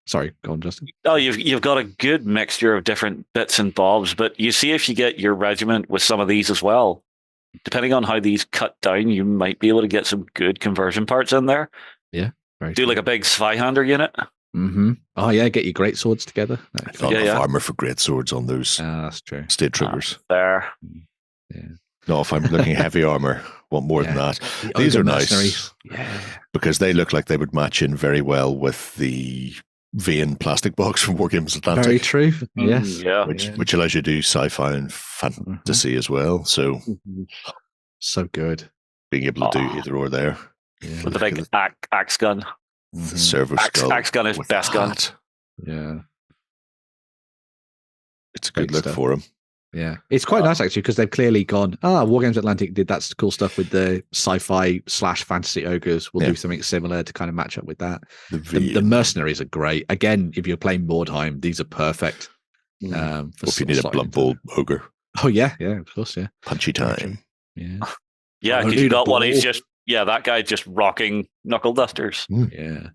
Sorry, go on, Justin. Oh, you've got a good mixture of different bits and bobs, but you see, if you get your regiment with some of these as well, depending on how these cut down, you might be able to get some good conversion parts in there. Yeah, do like a big Zweihander unit. Mm-hmm. Oh yeah, get your great swords together. Not enough armor for great swords on those. That's true. State troopers. There. Yeah. No, if I'm looking heavy armor, want more than that. The These ogre are nice mercenaries. Yeah. because they look like they would match in very well with the vein plastic box from Wargames Atlantic. Very true. Yes. Yeah. Which allows you to do sci-fi and fantasy as well. So So good. being able to do either or there. Yeah. With the big axe gun. The servo skull. Axe gun is with best the gun. hat. Yeah. It's a good Great look stuff. for him. Yeah. It's quite nice actually because they've clearly gone, Wargames Atlantic did that cool stuff with the sci-fi / fantasy ogres. We'll do something similar to kind of match up with that. The mercenaries are great. Again, if you're playing Mordheim, these are perfect. If you need a Blood Bowl ogre. Oh yeah, of course, yeah. Punchy time. Yeah. Yeah, because you got one. He's just that guy just rocking knuckle dusters. Yeah.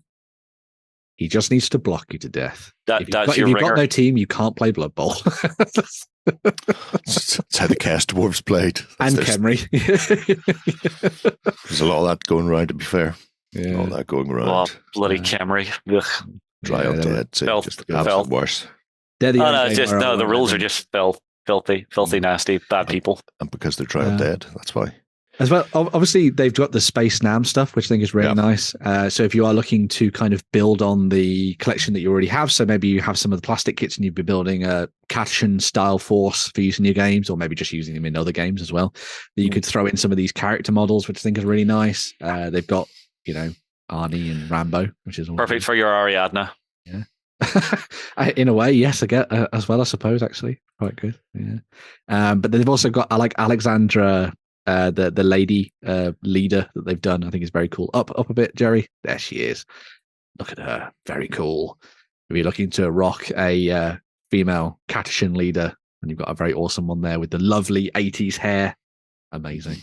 He just needs to block you to death. That's if your you've ringer. got no team, you can't play Blood Bowl. That's how the cast dwarves played. And There's Khemri. a lot of that going around, to be fair. Yeah. All that going around. Oh, bloody Khemri. Ugh. Dry Yeah, out they were- dead. So Felt- just felt. absolute worse. They're the only game where I the won't rules let are them- just filthy, nasty, bad people. And because they're dry out dead, that's why. As well, obviously, they've got the Space Nam stuff, which I think is really nice. So if you are looking to kind of build on the collection that you already have, so maybe you have some of the plastic kits and you'd be building a Catachan style force for use in your games, or maybe just using them in other games as well, that you could throw in some of these character models, which I think is really nice. They've got, Arnie and Rambo, which is Perfect for your Ariadna. Yeah. In a way, yes, I get as well, I suppose, actually. Quite good. Yeah. But they've also got Alexandra, the lady leader that they've done. I think is very cool. Up a bit, Jerry. There she is. Look at her. Very cool. If you're looking to rock a female Catachan leader, and you've got a very awesome one there with the lovely 80s hair. Amazing.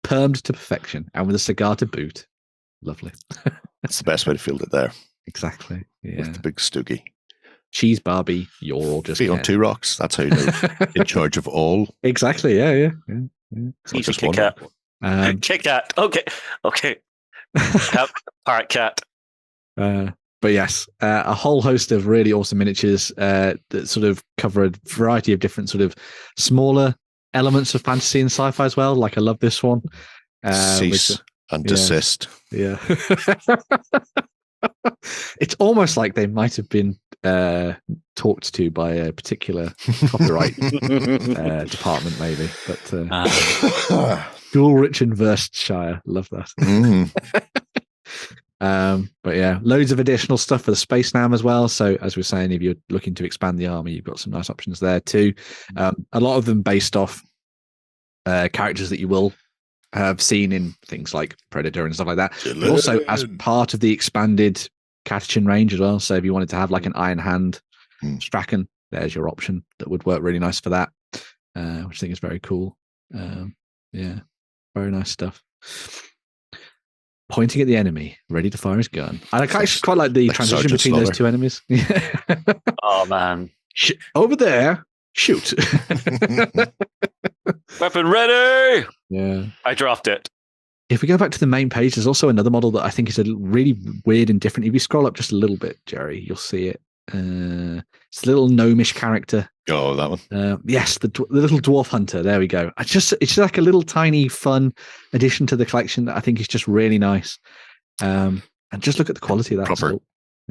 Permed to perfection and with a cigar to boot. Lovely. That's the best way to field it there. Exactly. Yeah. With the big stoogie. She's Barbie. You're all just Feet on Ken. two rocks. That's how you know. In charge of all. Exactly. Yeah. It's not Easy just Kit one. Kat. Kit Kat. Okay. Parrot Cat. But yes, a whole host of really awesome miniatures that sort of cover a variety of different sort of smaller elements of fantasy and sci-fi as well. Like I love this one. Cease and desist. Yeah. It's almost like they might have been talked to by a particular copyright department, maybe. But Gulrich and Verstshire, love that. But yeah, loads of additional stuff for the Space Nam as well. So as we're saying, if you're looking to expand the army, you've got some nice options there too. A lot of them based off characters that you will have seen in things like Predator and stuff like that. But also as part of the expanded Catachan range as well. So if you wanted to have like an Iron Hand Strachan, there's your option that would work really nice for that, which I think is very cool. Yeah, very nice stuff. Pointing at the enemy, ready to fire his gun. And I actually quite like the transition Sergeant between those Slaughter. two enemies. Oh man. Over there, shoot. Weapon ready. Yeah. I dropped it. If we go back to the main page, there's also another model that I think is a really weird and different. If you scroll up just a little bit, Jerry, you'll see it. It's a little gnomish character. Oh, that one. Yes, the little dwarf hunter. There we go. It's just like a little tiny fun addition to the collection that I think is just really nice. And just look at the quality of that.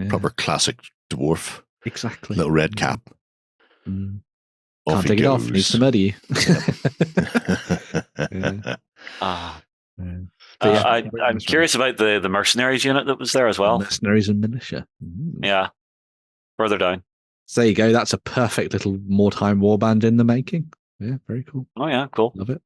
Proper classic dwarf. Exactly. Little red cap. Can't Off take he it off. goes. Needs to murder you. I'm curious about the mercenaries unit that was there as well. Mercenaries and militia. Yeah. Further down. So there you go. That's a perfect little Mordheim warband in the making. Yeah, very cool. Oh yeah, cool. Love it.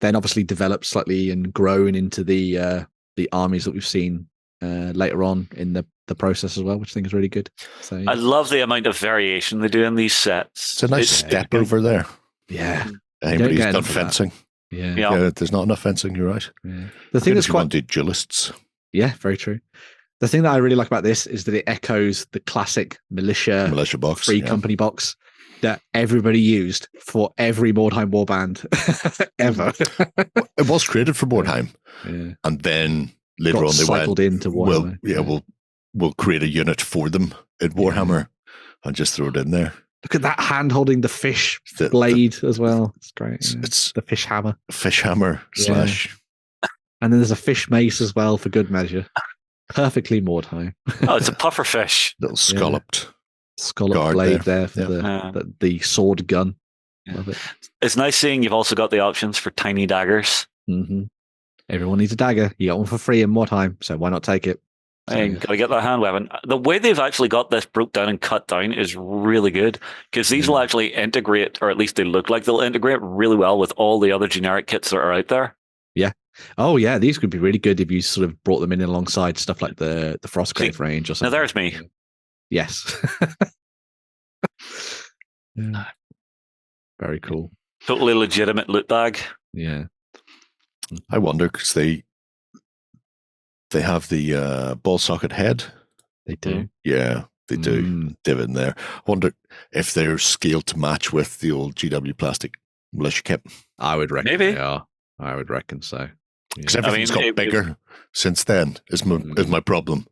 Then obviously developed slightly and grown into the armies that we've seen later on in the process as well, which I think is really good. So I love the amount of variation they do in these sets. It's a nice step over there. yeah, Anybody's get done enough of that. fencing. yeah, Yeah. There's not enough fencing, you're right. yeah. The thing that's If you quite want to do duelists. yeah, very true. The thing that I really like about this is that it echoes the classic militia box. free yeah. company box that everybody used for every Mordheim warband ever. It was created for Mordheim. Yeah. And then later Got on they cycled went, into Warhammer. we'll create a unit for them in Warhammer and just throw it in there. Look at that hand holding the fish The- blade as well. It's great. It's the fish hammer. fish hammer Yeah. / And then there's a fish mace as well for good measure. Perfectly Mordheim. Oh, it's a puffer fish. little scalloped. Scallop Guard blade there. there for Yeah. the sword gun. Yeah. Love it. It's nice seeing you've also got the options for tiny daggers. Mm-hmm. Everyone needs a dagger. You got one for free in Mordheim, so why not take it? So, And gotta get that hand weapon. The way they've actually got this broke down and cut down is really good, because these will actually integrate, or at least they look like they'll integrate really well with all the other generic kits that are out there. Oh yeah, these could be really good if you sort of brought them in alongside stuff like the Frostgrave range or Now something. there's me. Yes. Yeah. Very cool. Totally legitimate loot bag. Yeah. I wonder because they have the ball socket head. They do. Yeah, they do. Mm. Divot in there. I wonder if they're scaled to match with the old GW plastic militia kit. I would reckon Maybe. they are. I would reckon so. Because Yeah. everything's I mean, got bigger since then. Is my problem.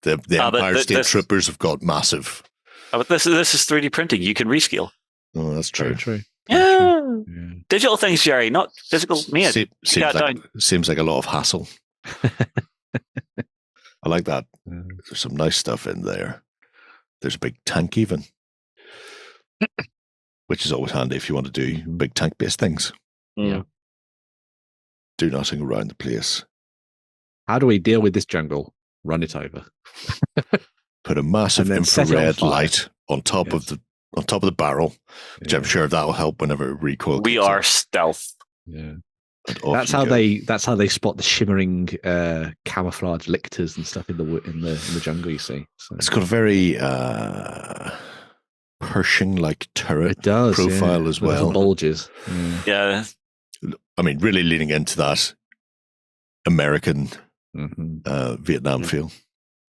The But Empire State this- Troopers have got massive. But this is 3D printing. You can rescale. Oh, that's true. Very true. Yeah. Yeah. Digital things, Jerry, not physical. Me, Seems like a lot of hassle. I like that. Yeah. There's some nice stuff in there. There's a big tank even, which is always handy if you want to do big tank-based things. Yeah. Do nothing around the place. How do we deal with this jungle? Run it over. Put a massive And then set it on infrared fire. light on top of the barrel, which I'm sure that'll help whenever recoil. we kicks are in. stealth. Yeah. And off That's you how go. that's how they spot the shimmering camouflage lictors and stuff in the jungle. You see, so It's got a very Pershing-like turret it does profile yeah. as The little well. bulges. Yeah. I mean, really leaning into that American Mm-hmm. Vietnam feel.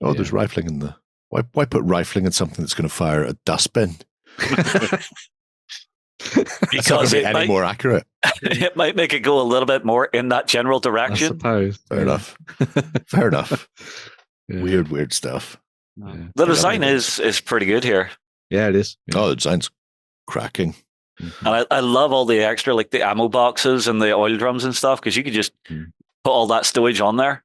Oh, Yeah. there's rifling in the. Why put rifling in something that's going to fire a dustbin? It's not going Because to be it any might, more accurate. it might make it go a little bit more in that general I direction. suppose. Fair enough. Fair enough. Yeah. Weird stuff. Yeah. The design is pretty good here. Yeah, it is. Oh, the design's cracking. And I love all the extra, like the ammo boxes and the oil drums and stuff, because you could just Mm. put all that stowage on there.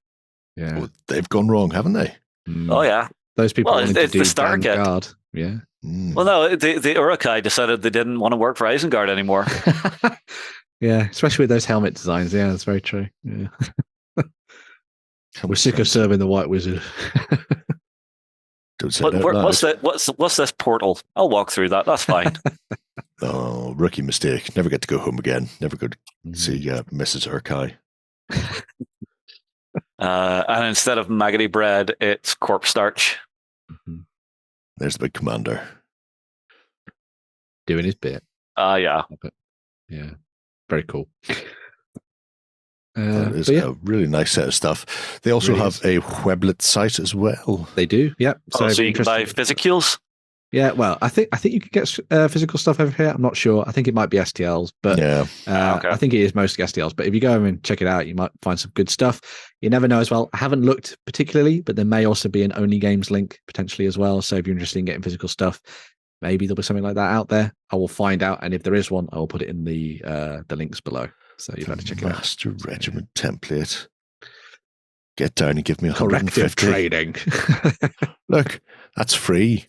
Yeah. Oh, they've gone wrong, haven't they? Mm. Oh, yeah. Those people Well, wanting to it's do the Star Kit. Vanguard. Yeah. Mm. Well, no, the Urukai decided they didn't want to work for Isengard anymore. Yeah, especially with those helmet designs. Yeah, that's very true. Yeah. Come We're on, sick of friends. serving the White Wizard. Don't say But that out loud. what's this portal? I'll walk through that. That's fine. Oh, rookie mistake. Never get to go home again. Never go to Mm. see Mrs. Urkai. And instead of maggoty bread, it's corpse starch. Mhm. There's the big commander. Doing his bit. Yeah. Yeah. Very cool. That is But yeah, a really nice set of stuff. They also Really have a Weblet site as well. they do. Yeah. So if you you're can buy interested- physicules. Yeah, well, I think you could get physical stuff over here. I'm not sure. I think it might be STLs, but Yeah. Okay. I think it is mostly STLs. But if you go and check it out, you might find some good stuff. You never know as well. I haven't looked particularly, but there may also be an Only Games link potentially as well. So if you're interested in getting physical stuff, maybe there'll be something like that out there. I will find out, and if there is one, I will put it in the links below. So you've had to check it out. Master Regiment template. Get down and give me Corrective 150. trading. Look, that's free.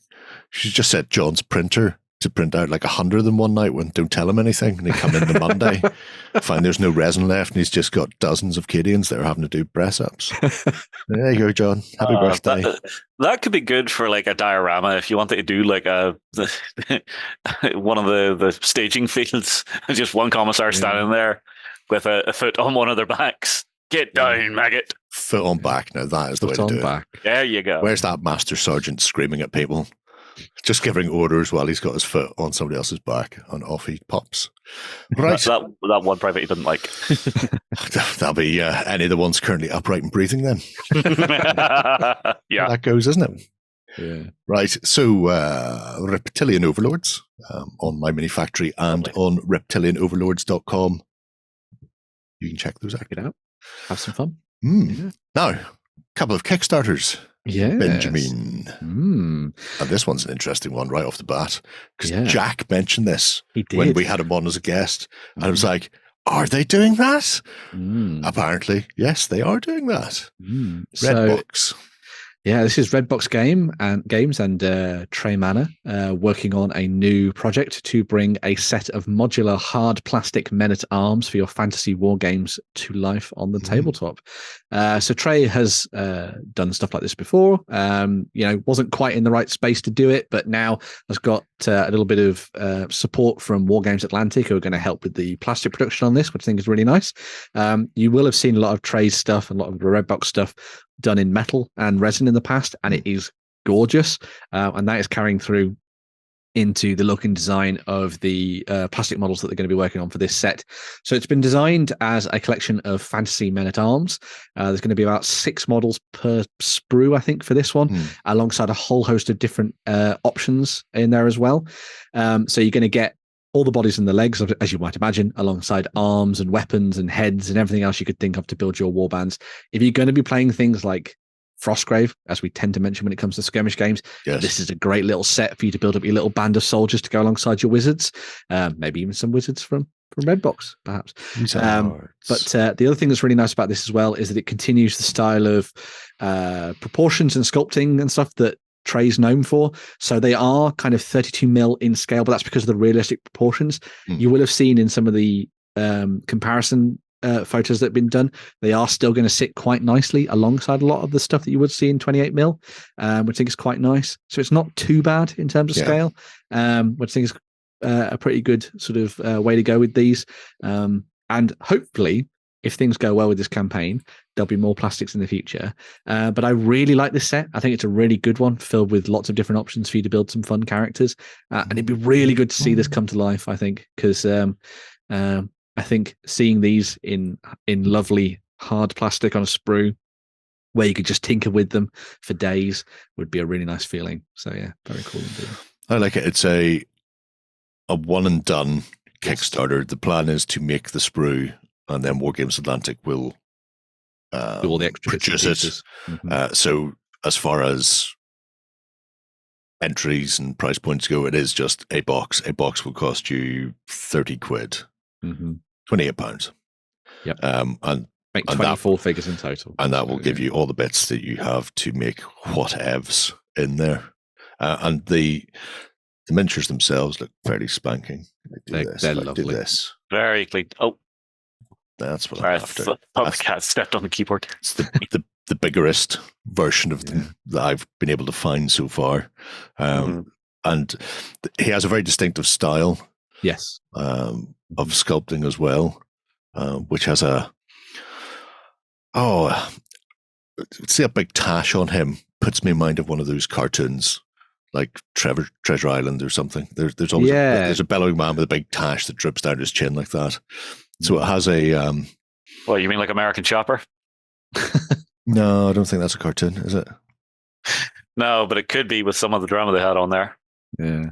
She just set John's printer to print out like 100 of them one night when don't tell him anything. And they come in the Monday, find there's no resin left, and he's just got dozens of Cadians that are having to do press ups. There you go, John. Happy birthday. That could be good for like a diorama if you wanted to do like one of the staging fields. Just one commissar standing there with a foot on one of their backs. Get down, maggot. Foot on back. Now that is the way Put to on do back. There you go. it. Where's that Master Sergeant screaming at people? Just giving orders while he's got his foot on somebody else's back, and off he pops. Right. That one private you didn't like. That'll be any of the ones currently upright and breathing then. Yeah. That goes, isn't it? Yeah. Right. So, Reptilian Overlords on My Mini Factory and on reptilianoverlords.com. You can check those out. Check it out. Have some fun. Now, a couple of Kickstarters Yes. Benjamin. Mm. And this one's an interesting one right off the bat, because Yeah. Jack mentioned this He did. when we had him on as a guest. And I was like, are they doing that? Apparently, yes, they are doing that. Redbox. Yeah, this is Redbox Games and Trey Manor working on a new project to bring a set of modular hard plastic men-at-arms for your fantasy war games to life on the tabletop. So Trey has done stuff like this before. Wasn't quite in the right space to do it, but now has got a little bit of support from Wargames Atlantic, who are going to help with the plastic production on this, which I think is really nice. You will have seen a lot of Trey's stuff, a lot of the Redbox stuff done in metal and resin in the past, and it is gorgeous, and that is carrying through into the look and design of the plastic models that they're going to be working on for this set. So it's been designed as a collection of fantasy men-at-arms. There's going to be about 6 models per sprue, I think, for this one, alongside a whole host of different options in there as well. So you're going to get all the bodies and the legs, as you might imagine, alongside arms and weapons and heads and everything else you could think of to build your warbands. If you're going to be playing things like Frostgrave, as we tend to mention when it comes to skirmish games, this is a great little set for you to build up your little band of soldiers to go alongside your wizards, maybe even some wizards from Redbox, perhaps. But the other thing that's really nice about this as well is that it continues the style of proportions and sculpting and stuff that Trey's known for. So they are kind of 32 mil in scale, but that's because of the realistic proportions. You will have seen in some of the comparison photos that have been done, they are still going to sit quite nicely alongside a lot of the stuff that you would see in 28 mil, which I think is quite nice. So it's not too bad in terms of scale, which I think is a pretty good sort of way to go with these. And hopefully, if things go well with this campaign, there'll be more plastics in the future. But I really like this set. I think it's a really good one, filled with lots of different options for you to build some fun characters. And it'd be really good to see this come to life, I think, because I think seeing these in lovely hard plastic on a sprue, where you could just tinker with them for days, would be a really nice feeling. So yeah, very cool indeed. I like it. It's a one and done Kickstarter. The plan is to make the sprue, and then Wargames Atlantic will do all the extra produce it. So as far as entries and price points go, it is just a box. A box will cost you 30 quid, £28. Yep. And make 24 figures in total. And that will give you all the bits that you have to make whatevs in there. And the miniatures themselves look fairly spanking. They're lovely. Do this. Very clean. Oh, that's what sorry, I'm after. The cat stepped on the keyboard. It's the biggerest version of them that I've been able to find so far. And he has a very distinctive style. Yes. Of sculpting as well, which has see a big tash on him. Puts me in mind of one of those cartoons, like Treasure Island or something. There's always there's a bellowing man with a big tash that drips down his chin like that. So it has a. Well, you mean like American Chopper? No, I don't think that's a cartoon, is it? No, but it could be with some of the drama they had on there. Yeah.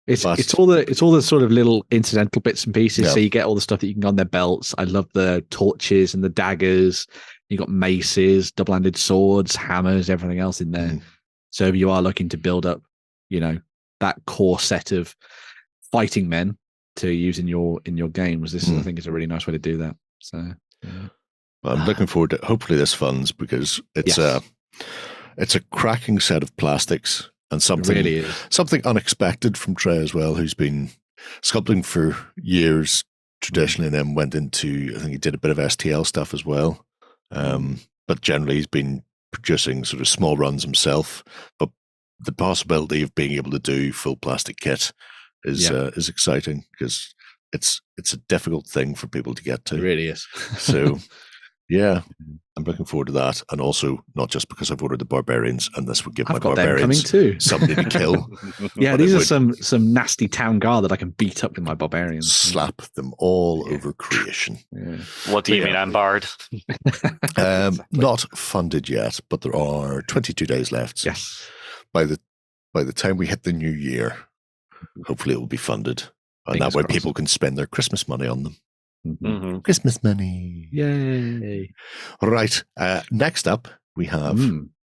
It's all the sort of little incidental bits and pieces. So you get all the stuff that you can get on their belts. I love the torches and the daggers. You got maces, double-handed swords, hammers, everything else in there. So if you are looking to build up, that core set of fighting men to use in your games, this I think is a really nice way to do that. So well, I'm looking forward to. Hopefully, this funds, because it's a cracking set of plastics. And something unexpected from Trey as well, who's been sculpting for years traditionally, and then went into, I think he did a bit of STL stuff as well. But generally he's been producing sort of small runs himself. But the possibility of being able to do full plastic kit is exciting, because it's a difficult thing for people to get to. It really is. So yeah, I'm looking forward to that, and also not just because I've ordered the barbarians, and this would give my barbarians too. somebody to kill. Yeah, these are some nasty town guard that I can beat up with my barbarians. Slap them all over creation. Yeah. What do you mean, I'm barred? Not funded yet, but there are 22 days left. So yes. By the time we hit the new year, hopefully it will be funded, and that way people can spend their Christmas money on them. Christmas money. Yay. Right. Next up, we have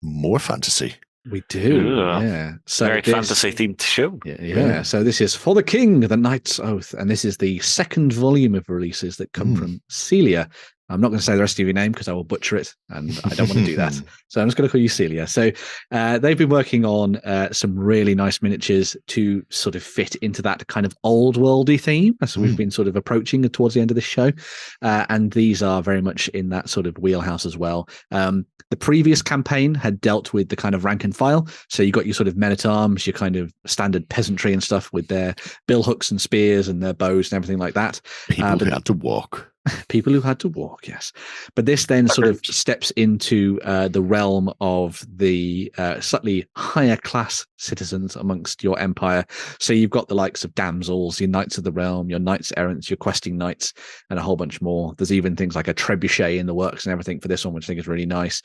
more fantasy. We do, Yeah. yeah. So Very fantasy-themed show. Yeah. So this is For the King, The Knight's Oath, and this is the second volume of releases that come from Celia. I'm not going to say the rest of your name because I will butcher it, and I don't want to do that. So I'm just going to call you Celia. So they've been working on some really nice miniatures to sort of fit into that kind of old worldy theme as we've been sort of approaching towards the end of this show. And these are very much in that sort of wheelhouse as well. The previous campaign had dealt with the kind of rank and file. So you got your sort of men-at-arms, your kind of standard peasantry and stuff with their billhooks and spears and their bows and everything like that. People who had to walk. People who had to walk, yes. But this then sort of steps into the realm of the slightly higher class citizens amongst your empire. So you've got the likes of damsels, your knights of the realm, your knights errants, your questing knights, and a whole bunch more. There's even things like a trebuchet in the works and everything for this one, which I think is really nice.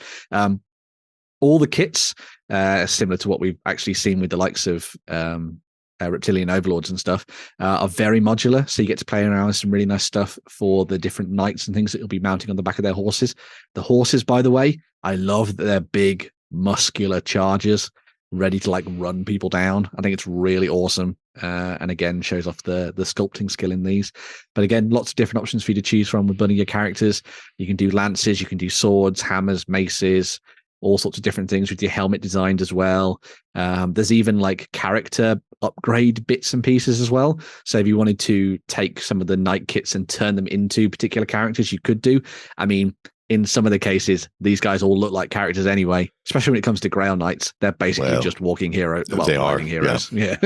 All the kits, similar to what we've actually seen with the likes of Reptilian Overlords and stuff, are very modular, so you get to play around with some really nice stuff for the different knights and things that you'll be mounting on the back of their horses. The horses, by the way, I love that they're big, muscular chargers ready to like run people down. I think it's really awesome, and again shows off the sculpting skill in these. But again, lots of different options for you to choose from with building your characters. You can do lances, you can do swords, hammers, maces, all sorts of different things with your helmet designed as well. There's even like character upgrade bits and pieces as well. So if you wanted to take some of the knight kits and turn them into particular characters, you could do. I mean, in some of the cases, these guys all look like characters anyway, especially when it comes to Grail Knights. They're basically just walking heroes. Well, they are heroes. Yeah.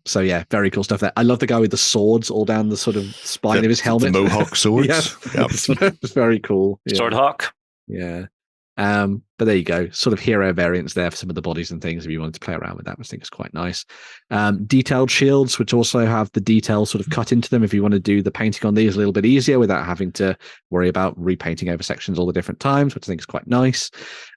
So yeah, very cool stuff there. I love the guy with the swords all down the sort of spine of his helmet. The Mohawk swords. Yeah. It's very cool. Yeah. Swordhawk. Yeah. But there you go, sort of hero variants there for some of the bodies and things if you wanted to play around with that, which I think is quite nice. Detailed shields, which also have the details sort of cut into them if you want to do the painting on these a little bit easier without having to worry about repainting over sections all the different times, which I think is quite nice.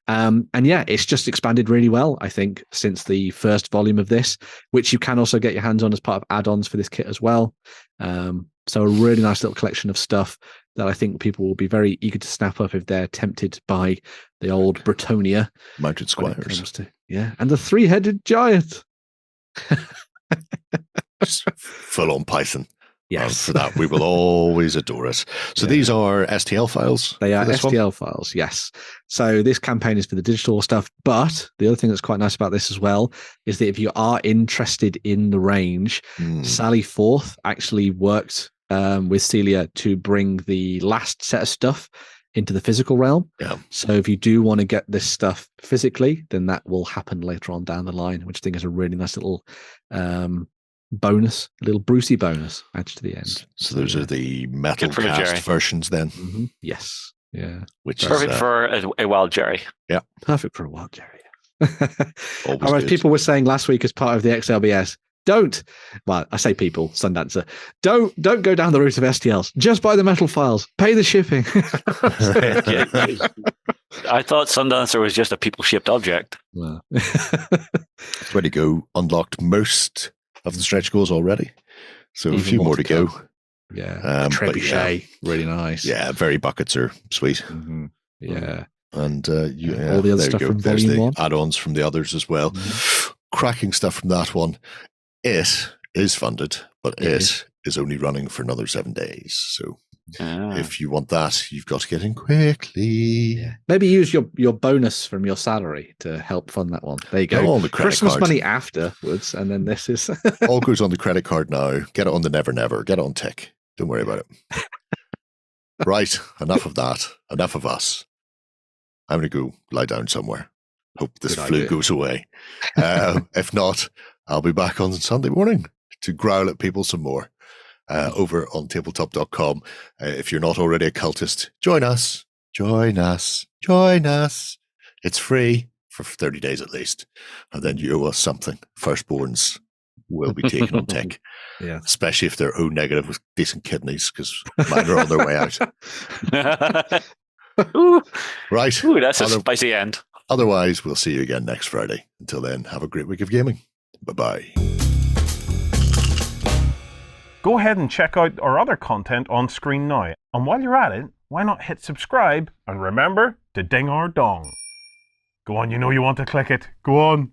And yeah, it's just expanded really well, I think, since the first volume of this, which you can also get your hands on as part of add-ons for this kit as well. So a really nice little collection of stuff that I think people will be very eager to snap up if they're tempted by the old Bretonia. Mounted squires. And the three-headed giant. Just full on Python. Yes. For that, we will always adore it. So these are STL files? They are STL files, yes. So this campaign is for the digital stuff, but the other thing that's quite nice about this as well is that if you are interested in the range, Sally Forth actually worked with Celia to bring the last set of stuff into the physical realm. Yeah. So if you do want to get this stuff physically, then that will happen later on down the line, which I think is a really nice little bonus, a little Brucey bonus added to the end. So those are the metal cast versions then? Mm-hmm. Yes. Yeah. Which perfect is, for a wild Jerry. Yeah. Perfect for a wild Jerry. All right, people were saying last week as part of the XLBS, I say people, Sundancer, don't go down the route of STLs. Just buy the metal files. Pay the shipping. I thought Sundancer was just a people-shipped object. Well. It's ready to go. Unlocked most of the stretch goals already. So even a few more to go. Yeah. Trebuchet. Really nice. Yeah, very buckets are sweet. Mm-hmm. Yeah. And all the other stuff from There's Volume 1. Add-ons from the others as well. Mm-hmm. Cracking stuff from that one. It is funded, but it is only running for another 7 days. So if you want that, you've got to get in quickly. Yeah. Maybe use your bonus from your salary to help fund that one. There you go. On the Christmas card. Money afterwards, and then this is... all goes on the credit card now. Get it on the Never. Get it on tick. Don't worry about it. Right, enough of that. Enough of us. I'm going to go lie down somewhere. Hope this flu goes away. If not, I'll be back on Sunday morning to growl at people some more over on tabletop.com. If you're not already a cultist, join us. It's free for 30 days at least. And then you owe us something. Firstborns will be taken on tech. Yeah. Especially if they're O negative with decent kidneys, because mine are on their way out. Right. Ooh, that's a spicy end. Otherwise, we'll see you again next Friday. Until then, have a great week of gaming. Bye-bye. Go ahead and check out our other content on screen now. And while you're at it, why not hit subscribe and remember to ding our dong. Go on, you know you want to click it. Go on.